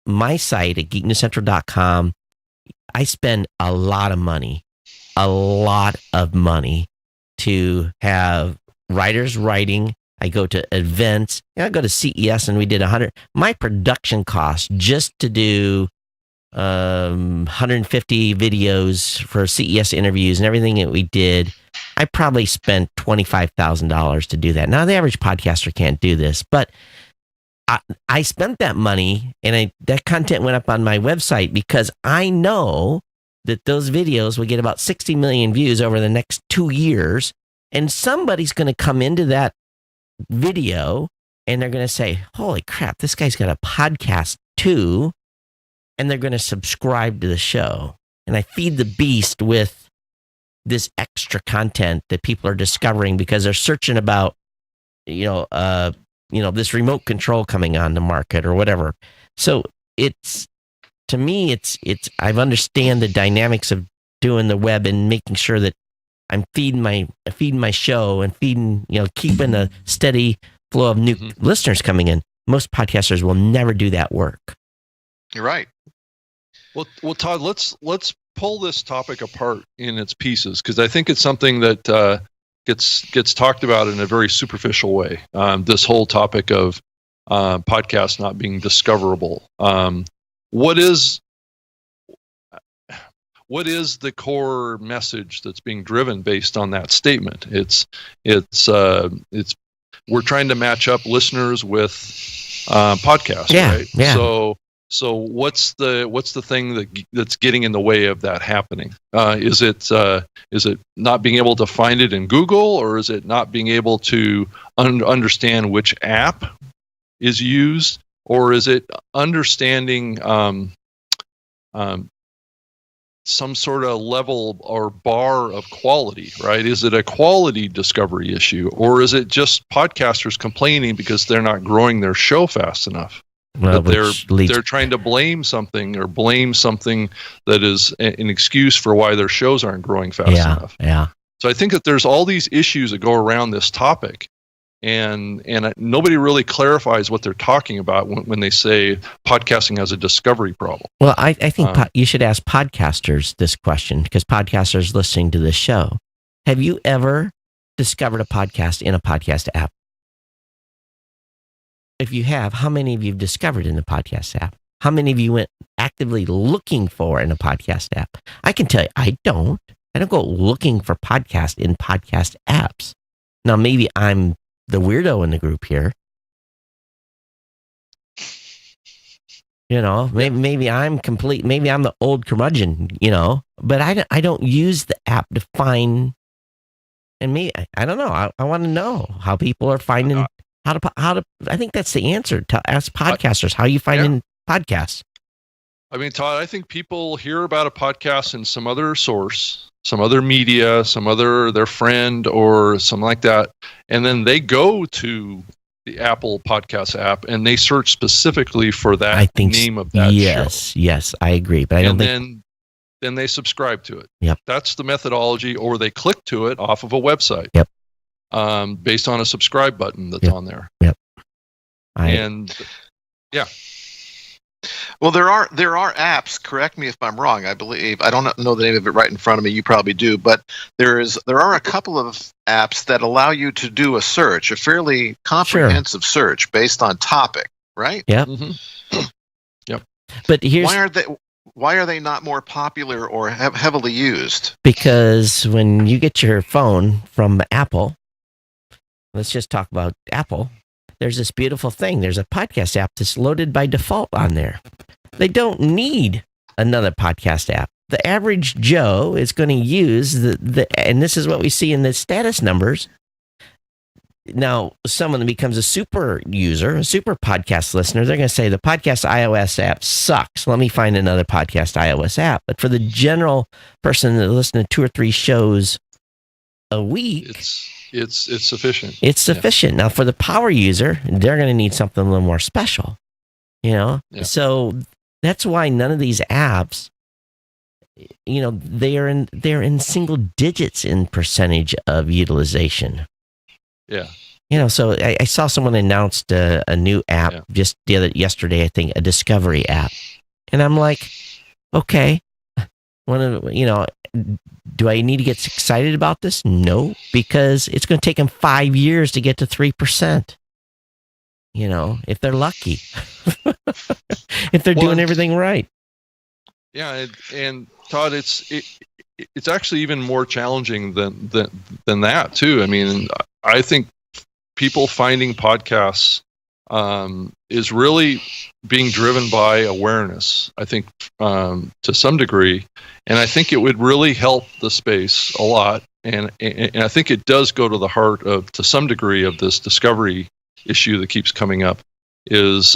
A: my site at geeknewscentral.com, I spend a lot of money to have writers writing. I go to events. I go to CES, and we did 100. My production cost just to do 150 videos for CES interviews and everything that we did, I probably spent $25,000 to do that. Now, the average podcaster can't do this, but I spent that money, and that content went up on my website because I know that those videos will get about 60 million views over the next 2 years, and somebody's going to come into that video, and they're going to say, holy crap, this guy's got a podcast too, and they're going to subscribe to the show. And I feed the beast with this extra content that people are discovering because they're searching about, this remote control coming on the market or whatever. So to me, I understand the dynamics of doing the web and making sure that I'm feeding my show and keeping a steady flow of new listeners coming in. Most podcasters will never do that work.
C: You're right.
B: Well, Todd, let's pull this topic apart in its pieces, because I think it's something that gets talked about in a very superficial way. This whole topic of podcasts not being discoverable. What is the core message that's being driven based on that statement? It's we're trying to match up listeners with podcasts,
A: Yeah,
B: right?
A: yeah.
B: So what's the thing that's getting in the way of that happening? Is it not being able to find it in Google, or is it not being able to understand which app is used, or is it understanding some sort of level or bar of quality, right? Is it a quality discovery issue, or is it just podcasters complaining because they're not growing their show fast enough?
A: Well,
B: That they're trying to blame something that is an excuse for why their shows aren't growing fast enough.
A: Yeah.
B: So I think that there's all these issues that go around this topic, and nobody really clarifies what they're talking about when they say podcasting has a discovery problem.
A: Well, I think you should ask podcasters this question, because podcasters listening to this show, have you ever discovered a podcast in a podcast app? If you have, how many of you have discovered in the podcast app? How many of you went actively looking for in a podcast app? I can tell you, I don't go looking for podcasts in podcast apps. Now, maybe I'm the weirdo in the group here. You know, maybe I'm the old curmudgeon, you know, but I don't use the app to find, and I don't know. I want to know how people are finding how to, I think that's the answer, to ask podcasters how you find podcasts.
B: I mean, Todd, I think people hear about a podcast in some other source, some other media, their friend or something like that, and then they go to the Apple Podcast app and they search specifically for that name of that show.
A: Yes, I agree, but
B: then they subscribe to it.
A: Yep.
B: That's the methodology, or they click to it off of a website.
A: Yep.
B: Based on a subscribe button that's on there.
A: Yep.
C: Well, there are apps. Correct me if I'm wrong. I believe, I don't know the name of it right in front of me. You probably do, but there are a couple of apps that allow you to do a search, a fairly comprehensive search based on topic, right?
A: Yep.
B: Mm-hmm. Yep.
A: But here's
C: why are they not more popular or heavily used?
A: Because when you get your phone from Apple, let's just talk about Apple. There's this beautiful thing. There's a podcast app that's loaded by default on there. They don't need another podcast app. The average Joe is going to use and this is what we see in the status numbers. Now, someone that becomes a super user, a super podcast listener, they're going to say the podcast iOS app sucks. Let me find another podcast iOS app. But for the general person that listens to 2 or 3 shows a week,
B: it's sufficient.
A: It's sufficient. Now, for the power user, they're going to need something a little more special, you know? Yeah. So that's why none of these apps, you know, they're in single digits in percentage of utilization.
B: Yeah.
A: You know, so I saw someone announced a new app just yesterday, I think, a discovery app. And I'm like, okay, do I need to get excited about this? No, because it's going to take them 5 years to get to 3%. You know, if they're lucky, if they're doing everything right.
B: Yeah, and Todd, it's actually even more challenging than that too. I mean, I think people finding podcasts is really being driven by awareness, I think, to some degree. And I think it would really help the space a lot. And I think it does go to the heart of, to some degree, of this discovery issue that keeps coming up, is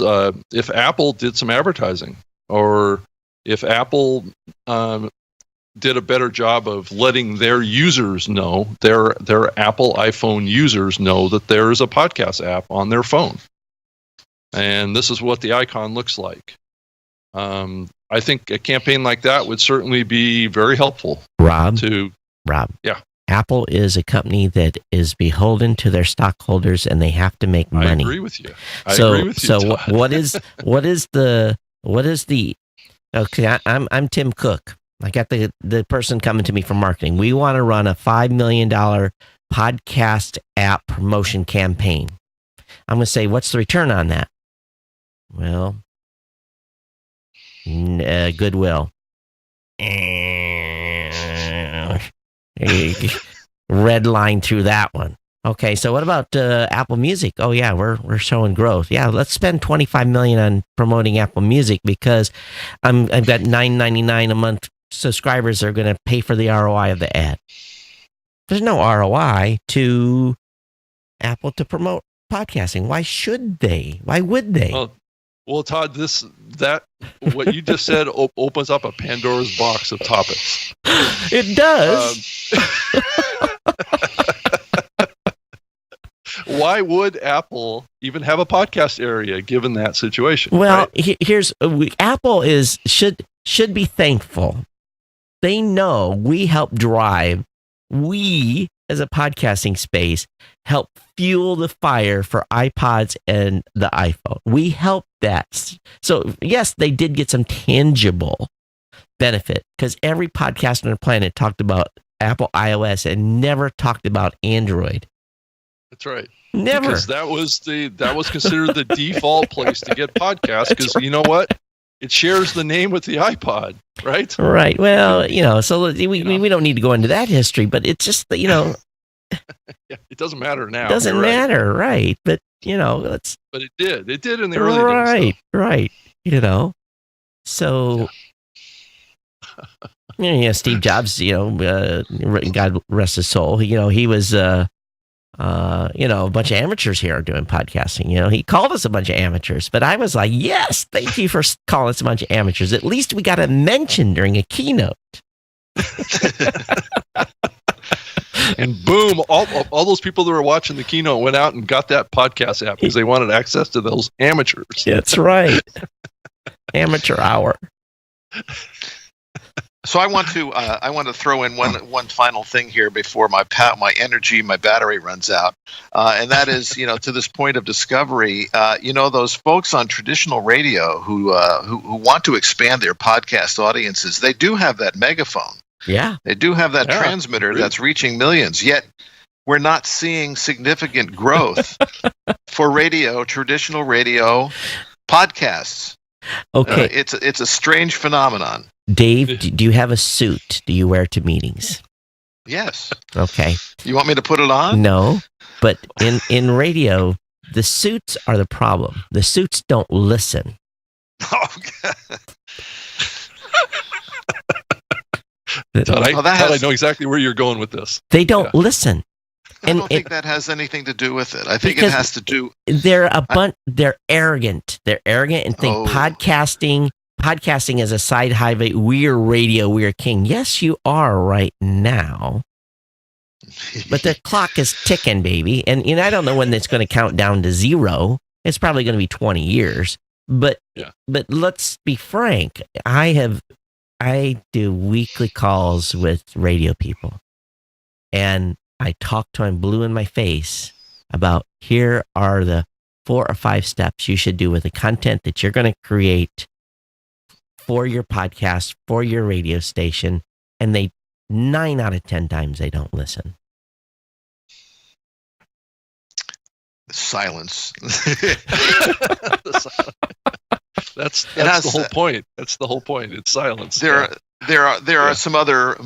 B: if Apple did some advertising, or if Apple did a better job of letting their users know, their Apple iPhone users know, that there is a podcast app on their phone. And this is what the icon looks like. I think a campaign like that would certainly be very helpful.
A: Rob?
B: Yeah.
A: Apple is a company that is beholden to their stockholders, and they have to make money.
B: I agree with you. So
A: what is the okay, I'm Tim Cook. I got the person coming to me from marketing. We want to run a $5 million podcast app promotion campaign. I'm going to say, what's the return on that? Well, goodwill. Red line through that one. Okay, so what about Apple Music? Oh yeah, we're showing growth. Yeah, let's spend $25 million on promoting Apple Music because I've got $9.99 a month subscribers that are going to pay for the ROI of the ad. There's no ROI to Apple to promote podcasting. Why should they? Why would they?
B: Well, Todd, what you just said opens up a Pandora's box of topics.
A: It does.
B: Why would Apple even have a podcast area given that situation?
A: Well,
B: right?
A: here's Apple should be thankful. They know we help drive. We, as a podcasting space, help fuel the fire for iPods and the iPhone. We help that. So yes, they did get some tangible benefit because every podcaster on the planet talked about Apple iOS and never talked about Android.
B: That's right.
A: Never.
B: Because that was considered the default place to get podcasts. Because you know what? It shares the name with the iPod, right?
A: Right. Well, so we don't need to go into that history, but it's just that,
B: yeah, it doesn't matter now.
A: It doesn't matter, right? But let's.
B: But it did. It did in the early days.
A: Right. So. Yeah. Steve Jobs. God rest his soul. He was. A bunch of amateurs here are doing podcasting. He called us a bunch of amateurs, but I was like, yes, thank you for calling us a bunch of amateurs. At least we got a mention during a keynote.
B: And boom, all those people that were watching the keynote went out and got that podcast app because they wanted access to those amateurs.
A: That's right. Amateur hour.
C: So I want to throw in one final thing here before my battery runs out, and that is to this point of discovery. Those folks on traditional radio who want to expand their podcast audiences, they do have that megaphone.
A: Yeah,
C: they do have that transmitter that's reaching millions. Yet we're not seeing significant growth for traditional radio podcasts.
A: Okay,
C: it's a strange phenomenon.
A: Dave, do you have a suit? Do you wear to meetings?
C: Yes.
A: Okay.
C: You want me to put it on?
A: No, but in radio, the suits are the problem. The suits don't listen.
B: Todd, I know exactly where you're going with this.
A: They don't listen.
C: I don't think that has anything to do with it. I think it has to do.
A: They're they're arrogant. They're arrogant and think podcasting is a side highway. We're radio. We're king. Yes, you are right now. But the clock is ticking, baby. And I don't know when it's going to count down to zero. It's probably going to be 20 years. But let's be frank. I do weekly calls with radio people. And I talk to them blue in my face about here are the 4 or 5 steps you should do with the content that you're going to create for your podcast, for your radio station. And 9 out of 10 times they don't listen.
C: Silence.
B: That's the whole point. That's the whole point. It's silence.
C: There are some other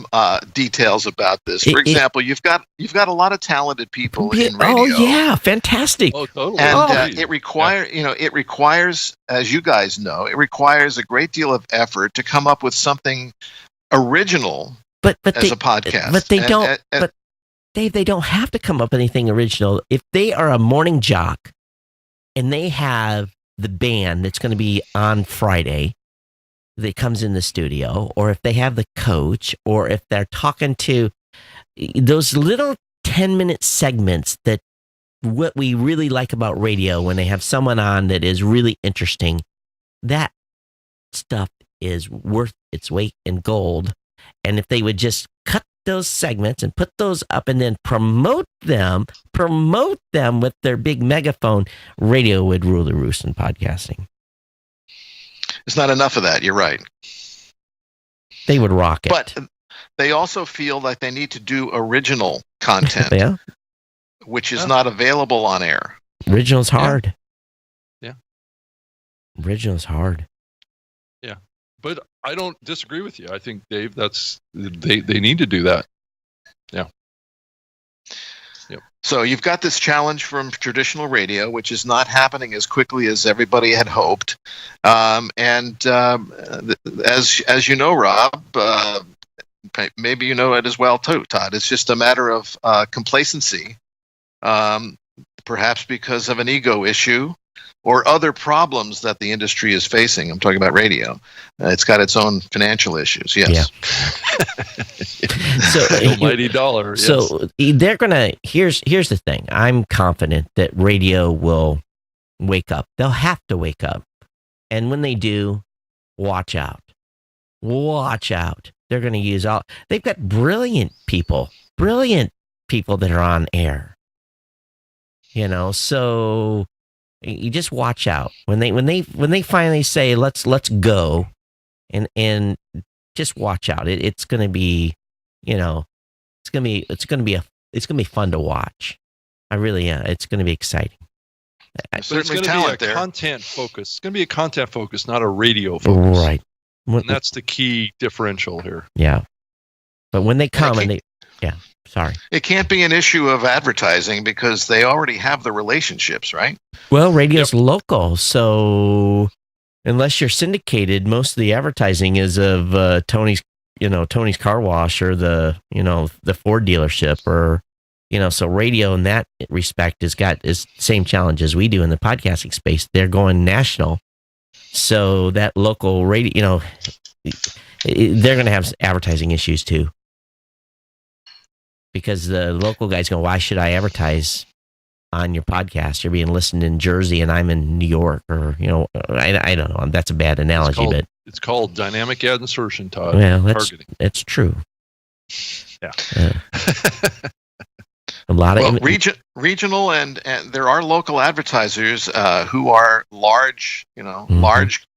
C: details about this. For example, you've got a lot of talented people in radio.
A: Oh yeah, fantastic.
B: Oh, totally.
C: And it requires, as you guys know, it requires a great deal of effort to come up with something original as a podcast.
A: But they don't. But Dave, they don't have to come up with anything original. If they are a morning jock and they have the band that's going to be on Friday that comes in the studio, or if they have the coach, or if they're talking to those little 10-minute segments, that what we really like about radio when they have someone on that is really interesting, that stuff is worth its weight in gold. And if they would just cut those segments and put those up and then promote them with their big megaphone, radio would rule the roost in podcasting.
C: It's not enough of that. You're right.
A: They would rock it.
C: But they also feel like they need to do original content, which is not available on air.
A: Original's hard.
B: Yeah.
A: Original's hard.
B: Yeah. But I don't disagree with you. I think, Dave, they need to do that. Yeah. Yep.
C: So you've got this challenge from traditional radio, which is not happening as quickly as everybody had hoped. As you know, Rob, maybe you know it as well too, Todd. It's just a matter of complacency, perhaps because of an ego issue or other problems that the industry is facing. I'm talking about radio. It's got its own financial issues. Yes.
A: Yeah. So
B: The almighty dollar. Yes.
A: So they're gonna. Here's the thing. I'm confident that radio will wake up. They'll have to wake up, and when they do, watch out. Watch out. They're going to use all. They've got brilliant people that are on air. So you just watch out when they finally say let's go, and just watch out. It's going to be, it's going to be fun to watch. I really am. It's going to be exciting.
B: So it's going to be a content focus. It's going to be a content focus, not a radio focus.
A: Right.
B: And that's the key differential here.
A: Yeah. But when they come sorry.
C: It can't be an issue of advertising because they already have the relationships, right?
A: Well, radio's local, so unless you're syndicated, most of the advertising is of Tony's car wash or the Ford dealership or so radio in that respect is same challenge as we do in the podcasting space. They're going national. So that local radio, they're going to have advertising issues too. Because the local guy's going, why should I advertise on your podcast? You're being listened in Jersey and I'm in New York, or I don't know. That's a bad analogy, but
B: it's called dynamic ad insertion, Todd.
A: Yeah,
B: targeting.
A: That's true.
B: Yeah.
C: A lot of regional and there are local advertisers who are large, large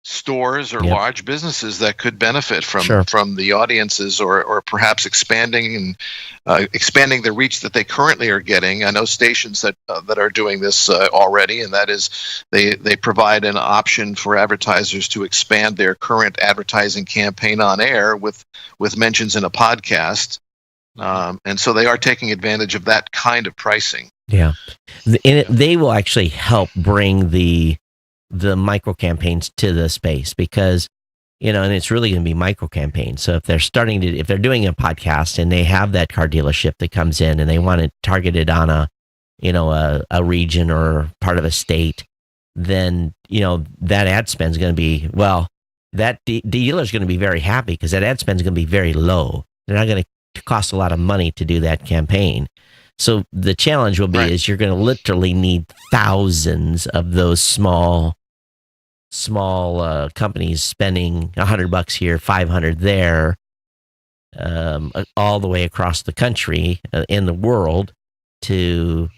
C: stores or large businesses that could benefit from the audiences or perhaps expanding the reach that they currently are getting. I know stations that are doing this already, and that is they provide an option for advertisers to expand their current advertising campaign on air with mentions in a podcast. And so they are taking advantage of that kind of pricing.
A: Yeah. They will actually help bring the micro campaigns to the space because, and it's really going to be micro campaigns. So if they're doing a podcast and they have that car dealership that comes in and they want to target it on a region or part of a state, then, that ad spend is going to be, that dealer is going to be very happy because that ad spend is going to be very low. They're not going to cost a lot of money to do that campaign. So the challenge will be is you're going to literally need thousands of those small companies spending $100 here, $500 there, all the way across the country in the world to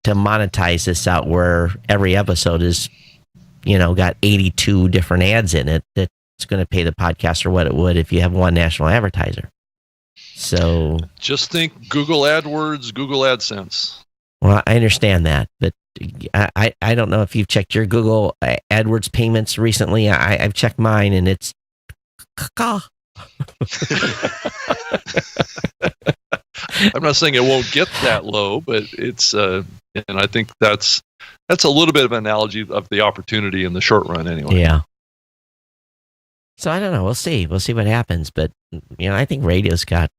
A: monetize this out where every episode is, got 82 different ads in it that's going to pay the podcaster what it would if you have one national advertiser. So
B: just think Google AdWords, Google AdSense.
A: Well, I understand that, but I don't know if you've checked your Google AdWords payments recently. I've checked mine, and it's
B: I'm not saying it won't get that low, but it's and I think that's a little bit of an analogy of the opportunity in the short run, anyway.
A: Yeah. So I don't know. We'll see. We'll see what happens. But I think radio's got.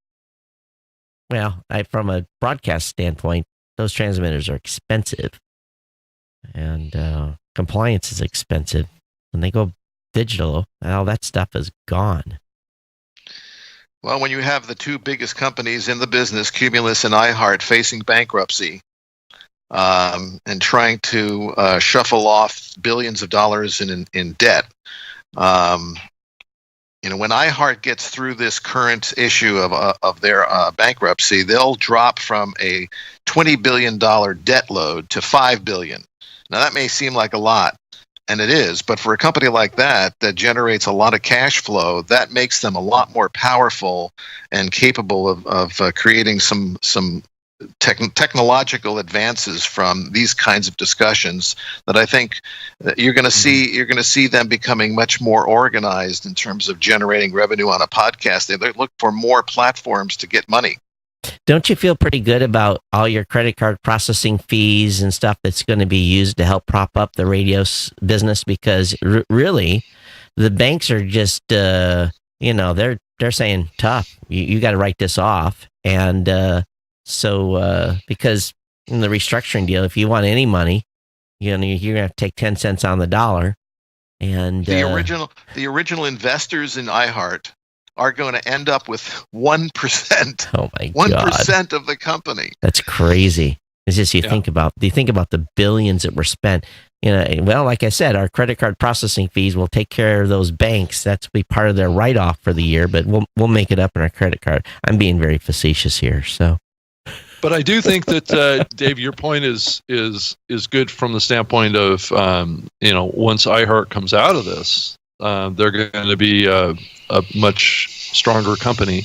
A: From a broadcast standpoint, those transmitters are expensive, and compliance is expensive. When they go digital, all that stuff is gone.
C: Well, when you have the two biggest companies in the business, Cumulus and iHeart, facing bankruptcy and trying to shuffle off billions of dollars in debt, when iHeart gets through this current issue of their bankruptcy, they'll drop from a $20 billion debt load to $5 billion. Now, that may seem like a lot, and it is, but for a company like that generates a lot of cash flow, that makes them a lot more powerful and capable of creating some technological advances from these kinds of discussions that I think that you're going to see them becoming much more organized in terms of generating revenue on a podcast. They look for more platforms to get money.
A: Don't you feel pretty good about all your credit card processing fees and stuff that's going to be used to help prop up the radio business? Because really, the banks are just, they're saying tough. You got to write this off, and because in the restructuring deal, if you want any money, you're gonna have to take 10 cents on the dollar. And
C: the original investors in iHeart are going to end up with 1%.
A: Oh my God.
C: 1% of the company.
A: That's crazy. It's just you think about the billions that were spent. Well, like I said, our credit card processing fees will take care of those banks. That's be part of their write-off for the year, but we'll make it up in our credit card. I'm being very facetious here, so.
B: But I do think that Dave, your point is good from the standpoint of once iHeart comes out of this, they're going to be a much stronger company,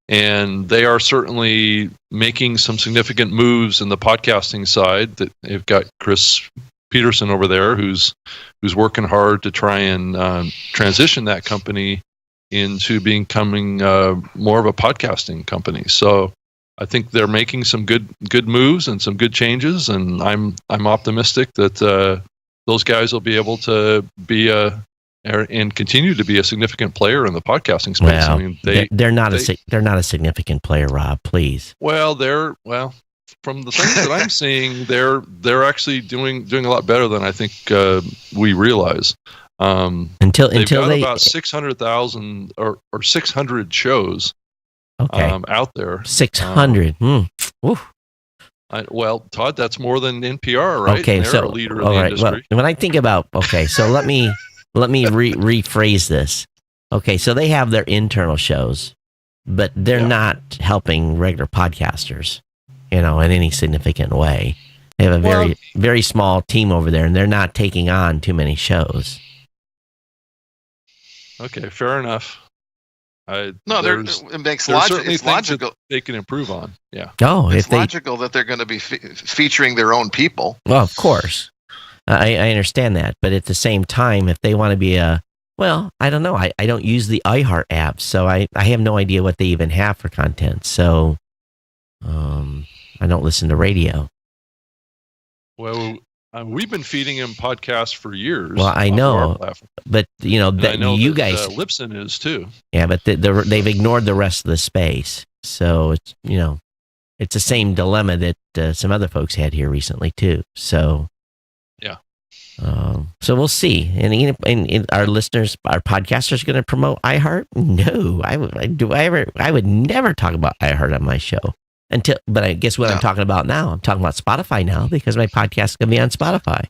B: and they are certainly making some significant moves in the podcasting side. That they've got Chris Peterson over there, who's working hard to try and transition that company into becoming more of a podcasting company. So I think they're making some good moves and some good changes, and I'm optimistic that those guys will be able to be and continue to be a significant player in the podcasting space.
A: Well,
B: I mean,
A: they're not a significant player, Rob. Please.
B: Well, from the things that I'm seeing, they're actually doing a lot better than I think we realize.
A: Until they
B: about 600,000 or 600 shows.
A: Okay.
B: Out there.
A: 600.
B: Well, Todd, that's more than NPR, right?
A: Okay,
B: they're a leader in the industry.
A: Well, when I think about, so let me rephrase this. Okay, so they have their internal shows, but they're not helping regular podcasters, in any significant way. They have a very small team over there, and they're not taking on too many shows.
B: Okay, fair enough.
C: It makes it's logical
B: they can improve on. Yeah.
A: Oh,
C: it's logical that they're going to be featuring their own people.
A: Well, of course, I understand that, but at the same time, if they want to be I don't know. I don't use the iHeart app, so I have no idea what they even have for content. So, I don't listen to radio.
B: Well, we've been feeding him podcasts for years.
A: Well, I know, but you guys,
B: Libsyn is too.
A: Yeah, but they've ignored the rest of the space. So it's it's the same dilemma that some other folks had here recently too. So
B: yeah.
A: So we'll see. And our listeners, our podcasters, going to promote iHeart? No, I would never talk about iHeart on my show. But I guess what I'm talking about now, I'm talking about Spotify now because my podcast is going to be on Spotify.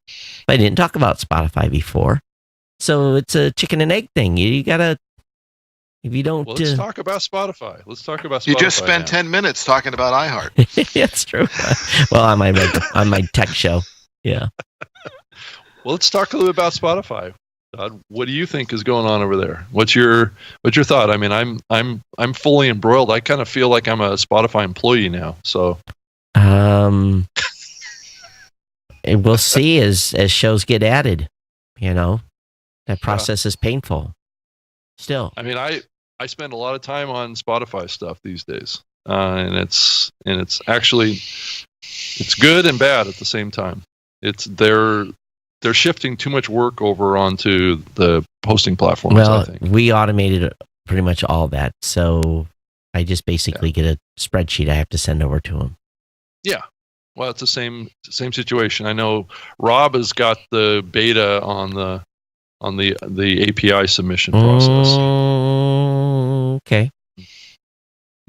A: But I didn't talk about Spotify before. So it's a chicken and egg thing. You got to, if you don't...
B: let's talk about Spotify.
C: You just spent 10 minutes talking about iHeart.
A: That's true. Well, on my tech show. Yeah.
B: Well, let's talk a little bit about Spotify. Todd, what do you think is going on over there? What's your thought? I mean, I'm fully embroiled. I kind of feel like I'm a Spotify employee now. So,
A: we'll see as shows get added. That process is painful. Still,
B: I mean, I spend a lot of time on Spotify stuff these days, and it's actually it's good and bad at the same time. They're shifting too much work over onto the hosting platforms.
A: Well,
B: I think
A: we automated pretty much all that, so I just basically get a spreadsheet I have to send over to them.
B: Yeah, well, it's the same situation. I know Rob has got the beta on the API submission process.
A: Okay.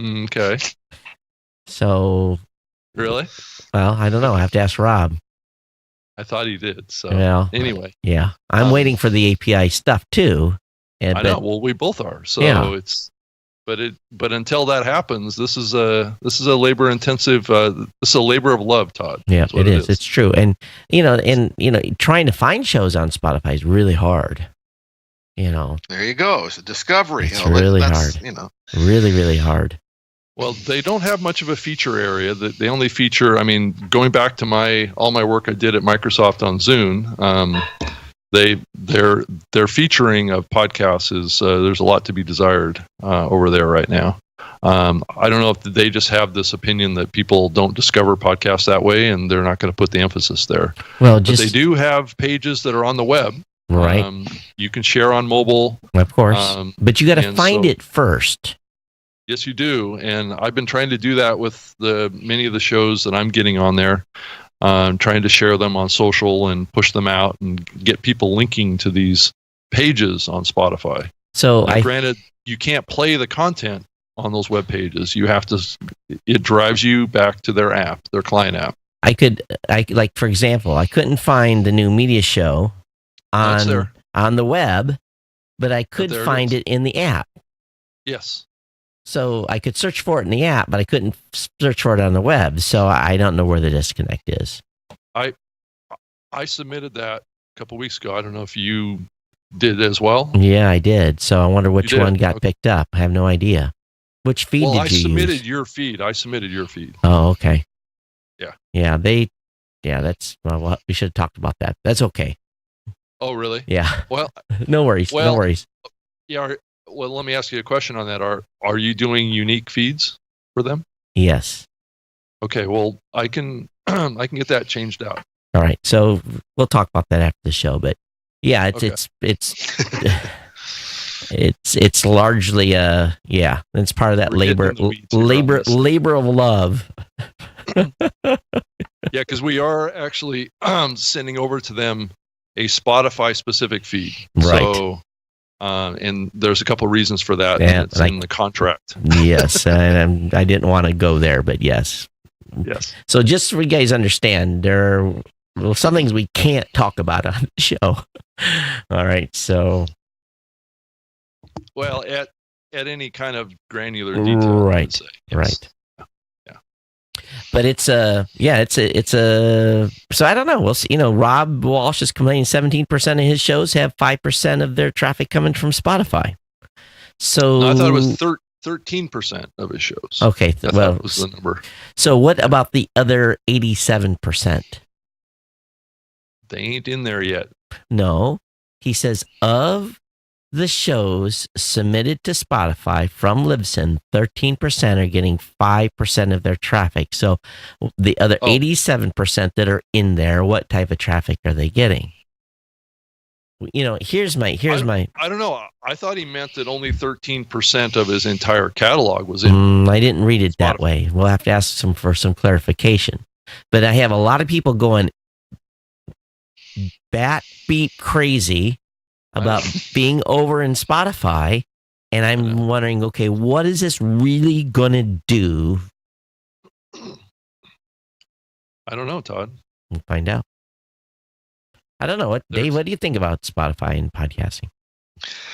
B: Okay.
A: So.
B: Really?
A: Well, I don't know. I have to ask Rob.
B: I thought he did. So anyway.
A: Yeah. I'm waiting for the API stuff too.
B: I know. Well, we both are. So but until that happens, this is a labor intensive, this is a labor of love, Todd.
A: Yeah, it is. It's true. And, trying to find shows on Spotify is really hard.
C: There you go. It's a discovery.
A: It's really hard. Really, really hard.
B: Well, they don't have much of a feature area. They only feature, going back to all my work I did at Microsoft on Zune, their featuring of podcasts is there's a lot to be desired over there right now. I don't know if they just have this opinion that people don't discover podcasts that way, and they're not going to put the emphasis there.
A: Well,
B: but they do have pages that are on the web.
A: Right.
B: You can share on mobile.
A: Of course. But you got to find it first.
B: Yes, you do. And I've been trying to do that with many of the shows that I'm getting on there. Trying to share them on social and push them out and get people linking to these pages on Spotify.
A: So
B: granted, you can't play the content on those web pages. You have to. It drives you back to their app, their client app.
A: Like for example, I couldn't find the new media show on the web, but I could find it in the app.
B: Yes.
A: So I could search for it in the app, but I couldn't search for it on the web. So I don't know where the disconnect is.
B: I submitted that a couple weeks ago. I don't know if you did as well.
A: Yeah, I did. So I wonder which one got picked up. I have no idea. Which feed did you use?
B: I submitted your feed.
A: Oh, okay.
B: Yeah.
A: Yeah, that's, well, we should have talked about that. That's okay.
B: Oh, really?
A: Yeah.
B: Well,
A: no worries. No worries.
B: Yeah. Well, let me ask you a question on that. Are you doing unique feeds for them?
A: Yes.
B: Okay. Well, I can get that changed out.
A: All right. So we'll talk about that after the show. But yeah, it's largely it's part of that labor of love.
B: Yeah, because we are actually sending over to them a Spotify specific feed.
A: Right.
B: So, and there's a couple of reasons for that. Yeah, it's in the contract.
A: Yes, and I didn't want to go there, but yes.
B: Yes.
A: So just so you guys understand, there are some things we can't talk about on the show. All right, so.
B: Well, at any kind of granular detail.
A: Right.
B: Yes.
A: Right. But so I don't know. We'll see. Rob Walsh is complaining 17% of his shows have 5% of their traffic coming from Spotify. So
B: no, I thought it was 13% of his shows.
A: Okay.
B: That was the number.
A: So what about the other 87%?
B: They ain't in there yet.
A: No, he says of the shows submitted to Spotify from Libsyn, 13% are getting 5% of their traffic. So the other 87% that are in there, what type of traffic are they getting? Here's my.
B: I don't know. I thought he meant that only 13% of his entire catalog was in.
A: I didn't read it that way. We'll have to ask for some clarification. But I have a lot of people going bat beat crazy about being over in Spotify, and I'm wondering, okay, what is this really going to do?
B: I don't know, Todd.
A: We'll find out. I don't know. Dave, what do you think about Spotify and podcasting?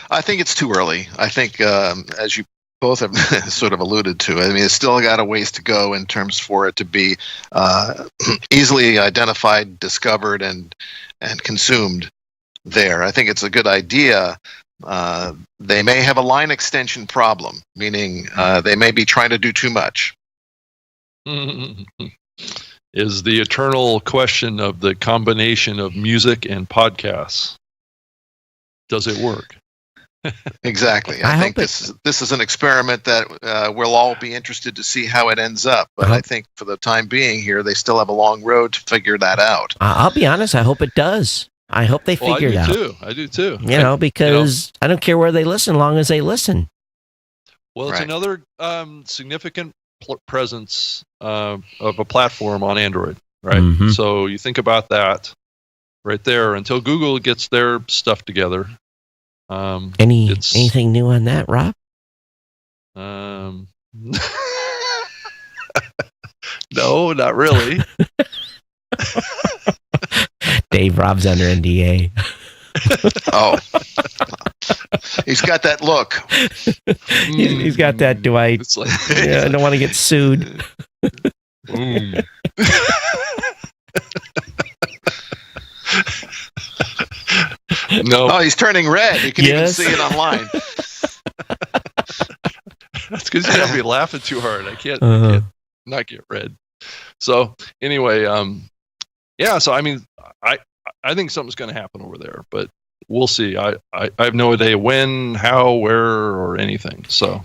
C: I think it's too early. I think, as you both have sort of alluded to, I mean, it's still got a ways to go in terms for it to be easily identified, discovered, and consumed there. I think it's a good idea. They may have a line extension problem, meaning they may be trying to do too much.
B: Is the eternal question of the combination of music and podcasts. Does it work?
C: Exactly. I think this is an experiment that we'll all be interested to see how it ends up. But I think for the time being here, they still have a long road to figure that out.
A: I'll be honest. I hope it does. I hope they figure it out.
B: I do too.
A: Because I don't care where they listen, as long as they listen.
B: Well, it's another significant presence of a platform on Android, right? Mm-hmm. So you think about that right there. Until Google gets their stuff together.
A: Anything new on that, Rob?
C: No, not really.
A: Dave, Rob's under NDA.
C: Oh, he's got that look.
A: He's got that. I don't want to get sued.
C: No. Oh, he's turning red. You can even see it online.
B: That's because you have me laughing too hard. I can't not get red. So anyway, so I mean, I think something's going to happen over there, but we'll see. I have no idea when, how, where, or anything. So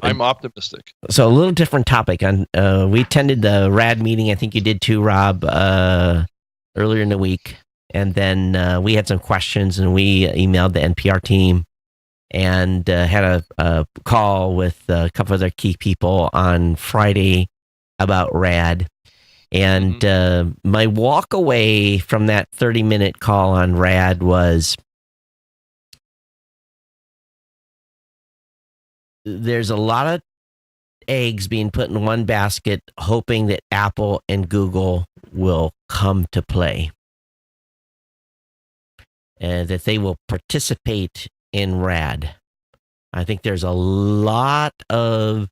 B: I'm optimistic.
A: So a little different topic. We attended the RAD meeting. I think you did too, Rob, earlier in the week. And then we had some questions, and we emailed the NPR team and had a call with a couple of their key people on Friday about RAD. And my walk away from that 30-minute call on RAD was, there's a lot of eggs being put in one basket, hoping that Apple and Google will come to play, and that they will participate in RAD. I think there's a lot of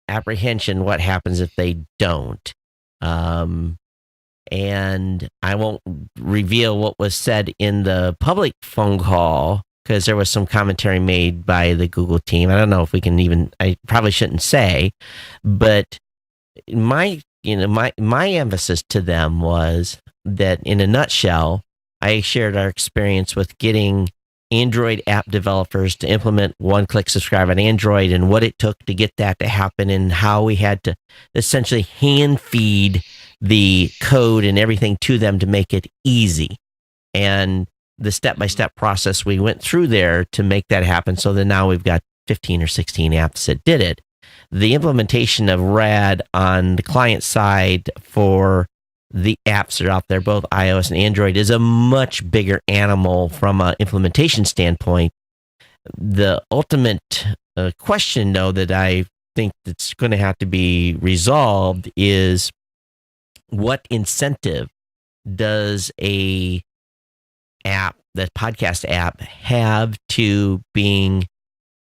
A: apprehension what happens if they don't. And I won't reveal what was said in the public phone call, because there was some commentary made by the Google team. I don't know if we can even, I probably shouldn't say, but my emphasis to them was that, in a nutshell, I shared our experience with getting Android app developers to implement one-click subscribe on Android, and what it took to get that to happen, and how we had to essentially hand feed the code and everything to them to make it easy. And the step-by-step process we went through there to make that happen, so that now we've got 15 or 16 apps that did it. The implementation of RAD on the client side for the apps that are out there, both iOS and Android, is a much bigger animal from an implementation standpoint. The ultimate question, though, that I think that's going to have to be resolved is, what incentive does a app, that podcast app, have to being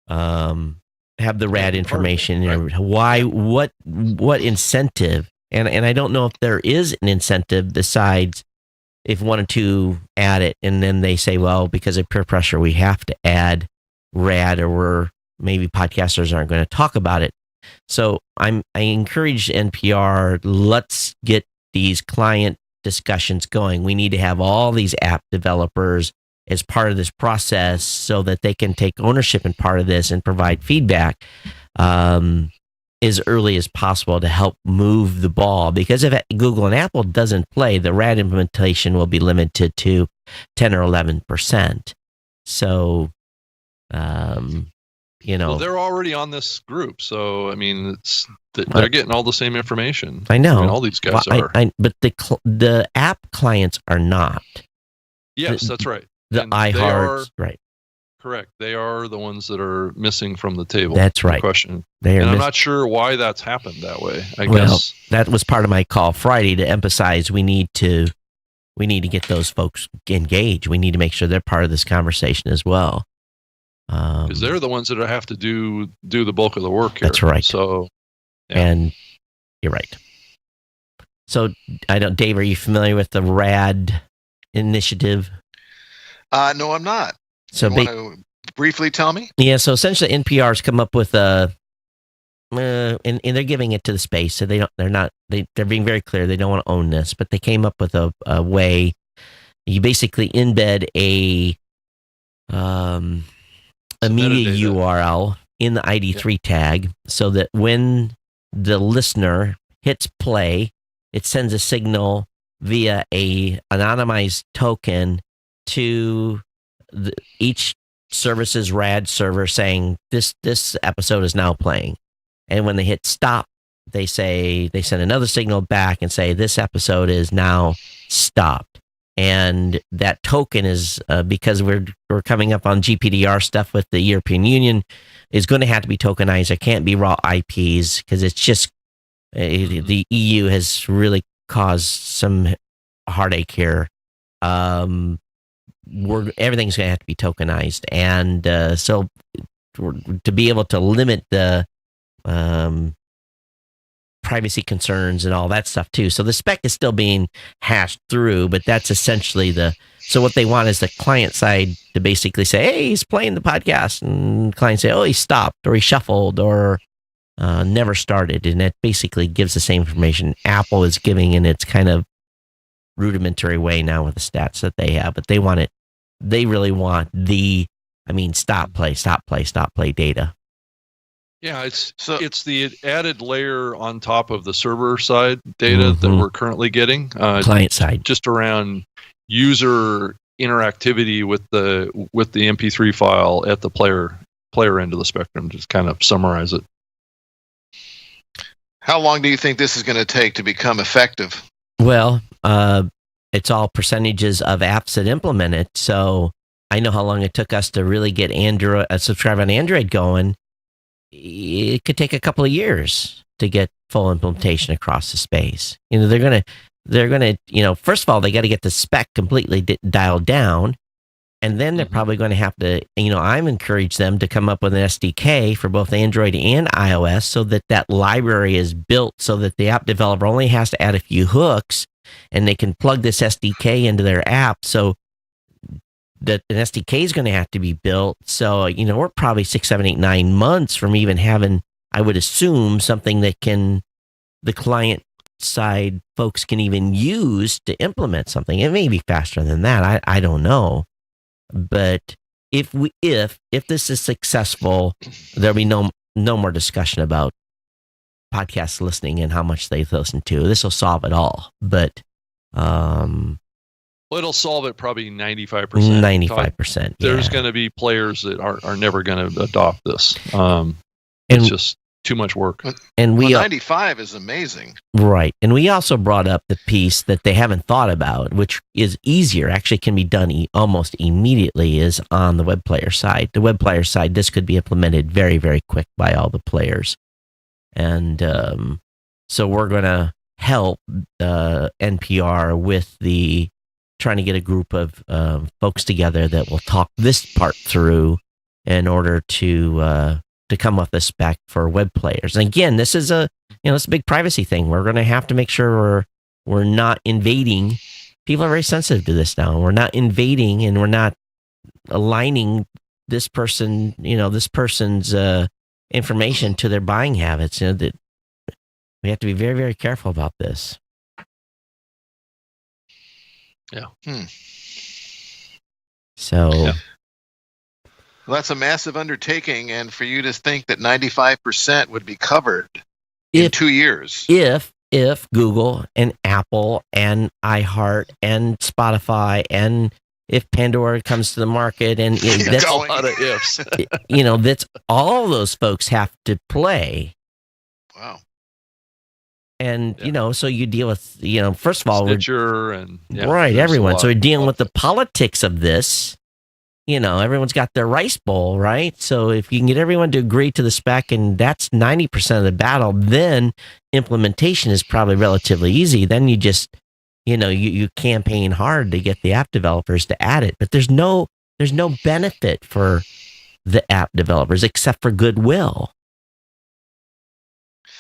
A: have the RAD information? Right. Why? What incentive? And I don't know if there is an incentive besides if one or two add it, and then they say, well, because of peer pressure, we have to add RAD, or maybe podcasters aren't going to talk about it. So I encourage NPR, let's get these client discussions going. We need to have all these app developers as part of this process so that they can take ownership in part of this and provide feedback as early as possible to help move the ball. Because if Google and Apple doesn't play, the RAD implementation will be limited to 10 or 11%. So,
B: well, they're already on this group, so I mean, they're getting all the same information.
A: I know.
B: All these guys are.
A: But the app clients are not.
B: Yes, that's right.
A: The iHearts, right?
B: Correct. They are the ones that are missing from the table.
A: That's right.
B: Question. I'm not sure why that's happened that way. I guess
A: that was part of my call Friday, to emphasize we need to get those folks engaged. We need to make sure they're part of this conversation as well.
B: Because they're the ones that have to do the bulk of the work here.
A: That's right.
B: So, yeah.
A: And you're right. So, Dave, are you familiar with the RAD initiative?
C: No, I'm not. So, you want to briefly tell me?
A: Yeah. So essentially, NPR's come up with and they're giving it to the space. So they're being very clear. They don't want to own this, but they came up with a way. You basically embed a media URL in the ID3 tag, so that when the listener hits play, it sends a signal via a anonymized token to each service's RAD server saying this episode is now playing. And when they hit stop, they send another signal back and say this episode is now stopped. And that token is because we're coming up on GDPR stuff with the European Union, is going to have to be tokenized. It can't be raw IPs, because it's just the EU has really caused some heartache here. Everything's going to have to be tokenized, and so to be able to limit the privacy concerns and all that stuff too. So the spec is still being hashed through, but that's essentially so what they want is the client side to basically say, hey, he's playing the podcast, and clients say, oh, he stopped, or he shuffled, or never started, and it basically gives the same information Apple is giving in its kind of rudimentary way now with the stats that they have, but they really want stop, play data.
B: Yeah, it's the added layer on top of the server side data that we're currently getting.
A: Client side,
B: just around user interactivity with the MP3 file at the player end of the spectrum. Just kind of summarize it.
C: How long do you think this is going to take to become effective?
A: Well, it's all percentages of apps that implement it. So I know how long it took us to really get Android subscribe on Android going. It could take a couple of years to get full implementation across the space. They're gonna, first of all, they got to get the spec completely dialed down, and then they're probably going to have to, I'm encourage them to come up with an SDK for both Android and iOS, so that library is built so that the app developer only has to add a few hooks, and they can plug this SDK into their app. So that an SDK is going to have to be built. So, we're probably 6, 7, 8, 9 months from even having, I would assume, something that the client side folks can even use to implement something. It may be faster than that. I don't know. But if this is successful, there'll be no more discussion about podcast listening and how much they listen to. This will solve it all. But,
B: well, it'll solve it probably 95%.
A: 95%.
B: There's going to be players that are never going to adopt this. It's just too much work.
A: And
C: 95 is amazing.
A: Right. And we also brought up the piece that they haven't thought about, which is easier, actually can be done almost immediately, is on the web player side. The web player side, this could be implemented very, very quick by all the players. And so we're going to help NPR with trying to get a group of folks together that will talk this part through in order to come up with a spec for web players. And again, this is it's a big privacy thing. We're going to have to make sure we're not invading. People are very sensitive to this now. We're not invading, and we're not aligning this person's information to their buying habits. That we have to be very, very careful about this.
B: Yeah.
A: So,
C: well, that's a massive undertaking, and for you to think that 95% would be covered in 2 years.
A: If Google and Apple and iHeart and Spotify and if Pandora comes to the market, and that's
B: a lot of ifs.
A: That's all those folks have to play.
C: Wow.
A: And, so you deal with, first of all,
B: Stitcher and
A: everyone. So we're dealing with the politics of this. Everyone's got their rice bowl, right? So if you can get everyone to agree to the spec, and that's 90% of the battle, then implementation is probably relatively easy. Then you just, you campaign hard to get the app developers to add it. But there's no benefit for the app developers except for goodwill.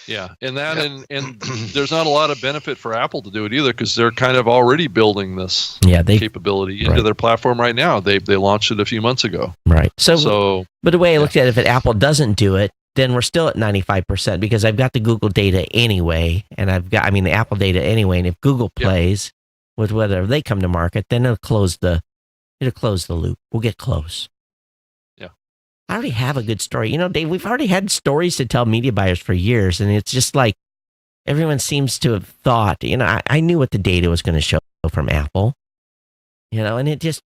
B: Yeah, and there's not a lot of benefit for Apple to do it either, because they're kind of already building this capability into their platform right now. They launched it a few months ago.
A: Right. So but the way I looked at it, if Apple doesn't do it, then we're still at 95%, because I've got the Google data anyway, and the Apple data anyway. And if Google plays with whether they come to market, then it'll close the loop. We'll get close. I already have a good story. Dave, we've already had stories to tell media buyers for years, and it's just like everyone seems to have thought, I knew what the data was going to show from Apple, and it just,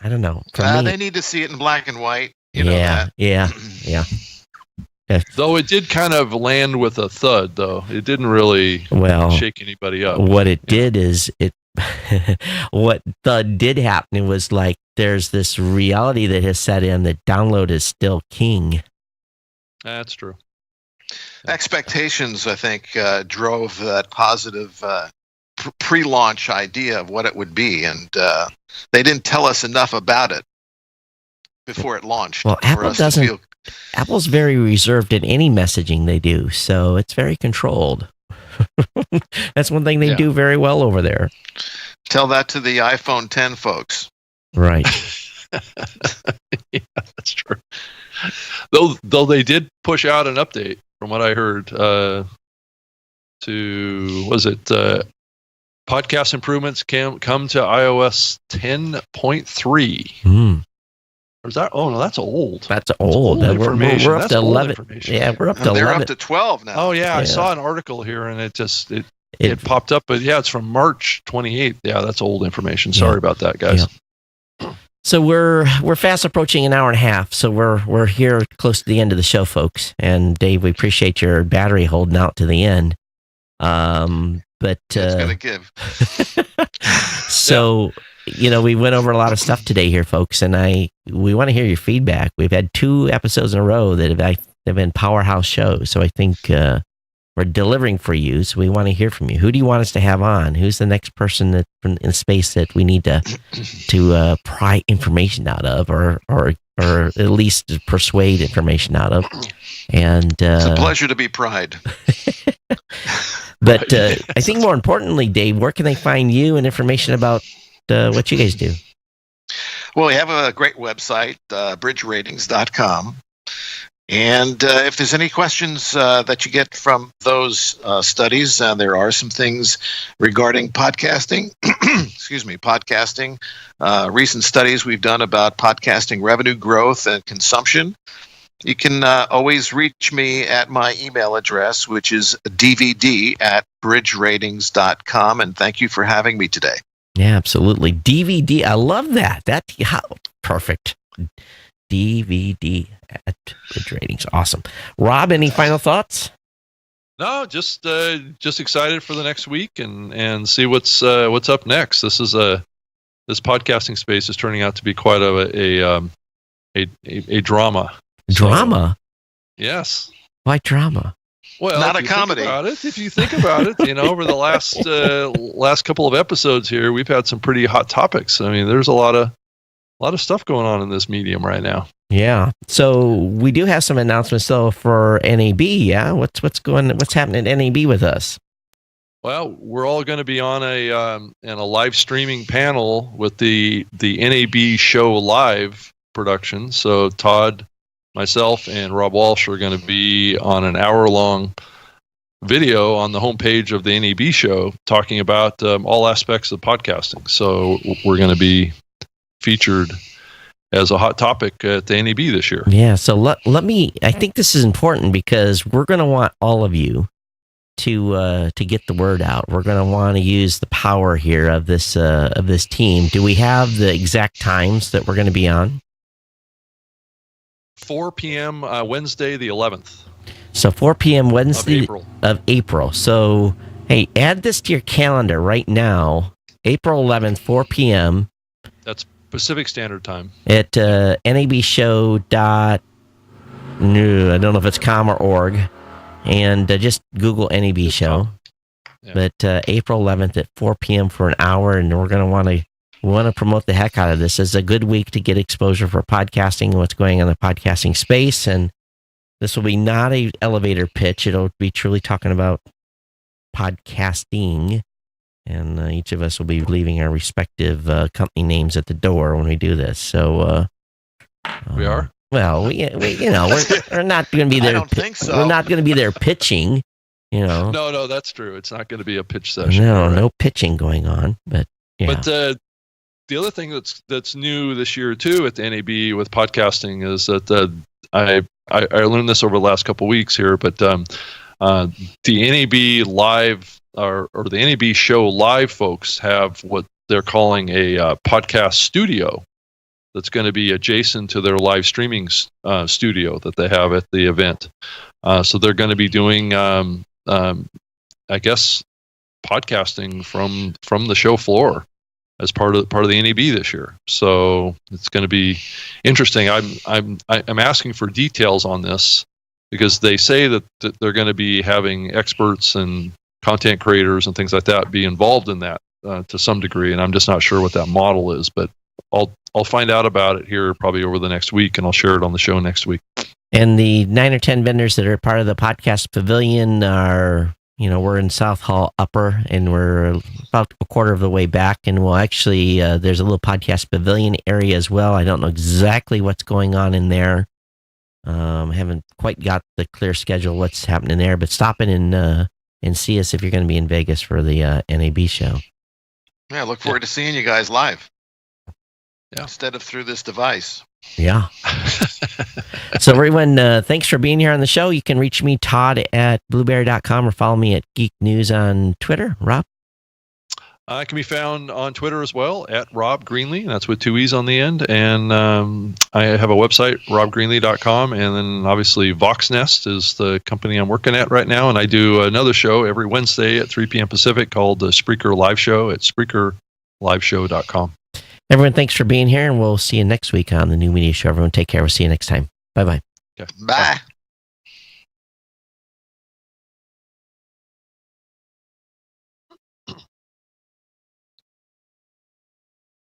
A: I don't know.
C: They need to see it in black and white.
A: Yeah.
B: Though it did kind of land with a thud, though. It didn't really shake anybody up.
A: What it did is what did happen was, like, there's this reality that has set in that download is still king.
B: That's true.
C: Expectations, I think, drove that positive pre-launch idea of what it would be, and they didn't tell us enough about it before it launched.
A: Well, Apple's very reserved in any messaging they do, so it's very controlled. That's one thing they do very well over there.
C: Tell that to the iPhone 10 folks.
A: Right.
B: Yeah, that's true. Though they did push out an update, from what I heard, podcast improvements come to iOS 10.3. Or is that? Oh no, that's old.
A: That's old.
B: Old information.
A: We're up
B: That's
A: to
B: old
A: 11.
B: information.
A: Yeah, we're up to
C: And they're
A: 11.
C: up to 12 now.
B: Oh yeah, I
A: Yeah.
B: saw an article here, and it popped up, but yeah, it's from March 28th. Yeah, that's old information. Sorry about that, guys.
A: Yeah. So we're fast approaching an hour and a half. So we're here close to the end of the show, folks. And Dave, we appreciate your battery holding out to the end. But
C: It's going to give.
A: so we went over a lot of stuff today here, folks, and we want to hear your feedback. We've had 2 episodes in a row that have been powerhouse shows. So I think we're delivering for you. So we want to hear from you. Who do you want us to have on? Who's the next person in space that we need to pry information out of, or at least persuade information out of? And
C: it's a pleasure to be pried.
A: But I think more importantly, Dave, where can they find you and information about what you guys do?
C: Well, we have a great website, BridgeRatings.com. And if there's any questions that you get from those studies, there are some things regarding podcasting. Excuse me, podcasting. Recent studies we've done about podcasting revenue growth and consumption. You can always reach me at my email address, which is dvd@bridgeratings.com. And thank you for having me today.
A: Yeah, absolutely. DVD. I love that. Perfect. DVD at BridgeRatings. Awesome. Rob, any final thoughts?
B: No, just excited for the next week and see what's up next. This podcasting space is turning out to be quite a drama.
A: Drama?
B: So, yes.
A: Why drama?
C: Well, not a comedy.
B: If you think about it, over the last couple of episodes here, we've had some pretty hot topics. I mean, there's a lot of stuff going on in this medium right now.
A: Yeah. So we do have some announcements though for NAB. Yeah. What's happening at NAB with us?
B: Well, we're all going to be on a live streaming panel with the NAB show live production. So Todd, myself, and Rob Walsh are going to be on an hour-long video on the homepage of the NAB show talking about all aspects of podcasting. So we're going to be featured as a hot topic at the NAB this year.
A: Yeah, so let me, I think this is important because we're going to want all of you to get the word out. We're going to want to use the power here of this team. Do we have the exact times that we're going to be on?
B: 4 p.m. Wednesday the 11th.
A: So 4 p.m. Wednesday
B: of
A: April. So, hey, add this to your calendar right now. April 11th, 4 p.m.
B: That's Pacific Standard Time.
A: At nabshow. I don't know if it's com or org. And just Google NAB show. Yeah. But April 11th at 4 p.m. for an hour, and we're going to want to promote the heck out of this. It's a good week to get exposure for podcasting and what's going on in the podcasting space. And this will be not an elevator pitch. It'll be truly talking about podcasting. And each of us will be leaving our respective company names at the door when we do this. So
B: we are?
A: Well, we're not going to be there.
C: I don't think so.
A: We're not going to be there pitching,
B: No, that's true. It's not going to be a pitch session.
A: No, right? No pitching going on. But yeah.
B: But the other thing that's new this year too at the NAB with podcasting is that I learned this over the last couple of weeks here. But the NAB live or the NAB show live folks have what they're calling a podcast studio. That's going to be adjacent to their live streaming studio that they have at the event. So they're going to be doing, I guess, podcasting from the show floor as part of the NAB this year. So it's going to be interesting. I'm asking for details on this because they say that they're going to be having experts and content creators and things like that be involved in that to some degree, and I'm just not sure what that model is, but I'll find out about it here probably over the next week, and I'll share it on the show next week.
A: And the 9 or 10 vendors that are part of the podcast pavilion are, we're in South Hall Upper, and we're about a quarter of the way back. And we'll actually, there's a little podcast pavilion area as well. I don't know exactly what's going on in there. I haven't quite got the clear schedule what's happening there, but stop in and see us if you're going to be in Vegas for the NAB show.
C: Yeah, look forward to seeing you guys live.
B: Yeah.
C: Instead of through this device.
A: Yeah. So everyone, thanks for being here on the show. You can reach me, Todd, at blueberry.com, or follow me at Geek News on Twitter. Rob?
B: I can be found on Twitter as well at Rob Greenlee. That's with 2 E's on the end. And I have a website, robgreenlee.com. And then obviously VoxNest is the company I'm working at right now. And I do another show every Wednesday at 3 p.m. Pacific called the Spreaker Live Show at SpreakerLiveShow.com.
A: Everyone, thanks for being here, and we'll see you next week on the New Media Show. Everyone, take care. We'll see you next time. Bye-bye.
B: Okay.
C: Bye.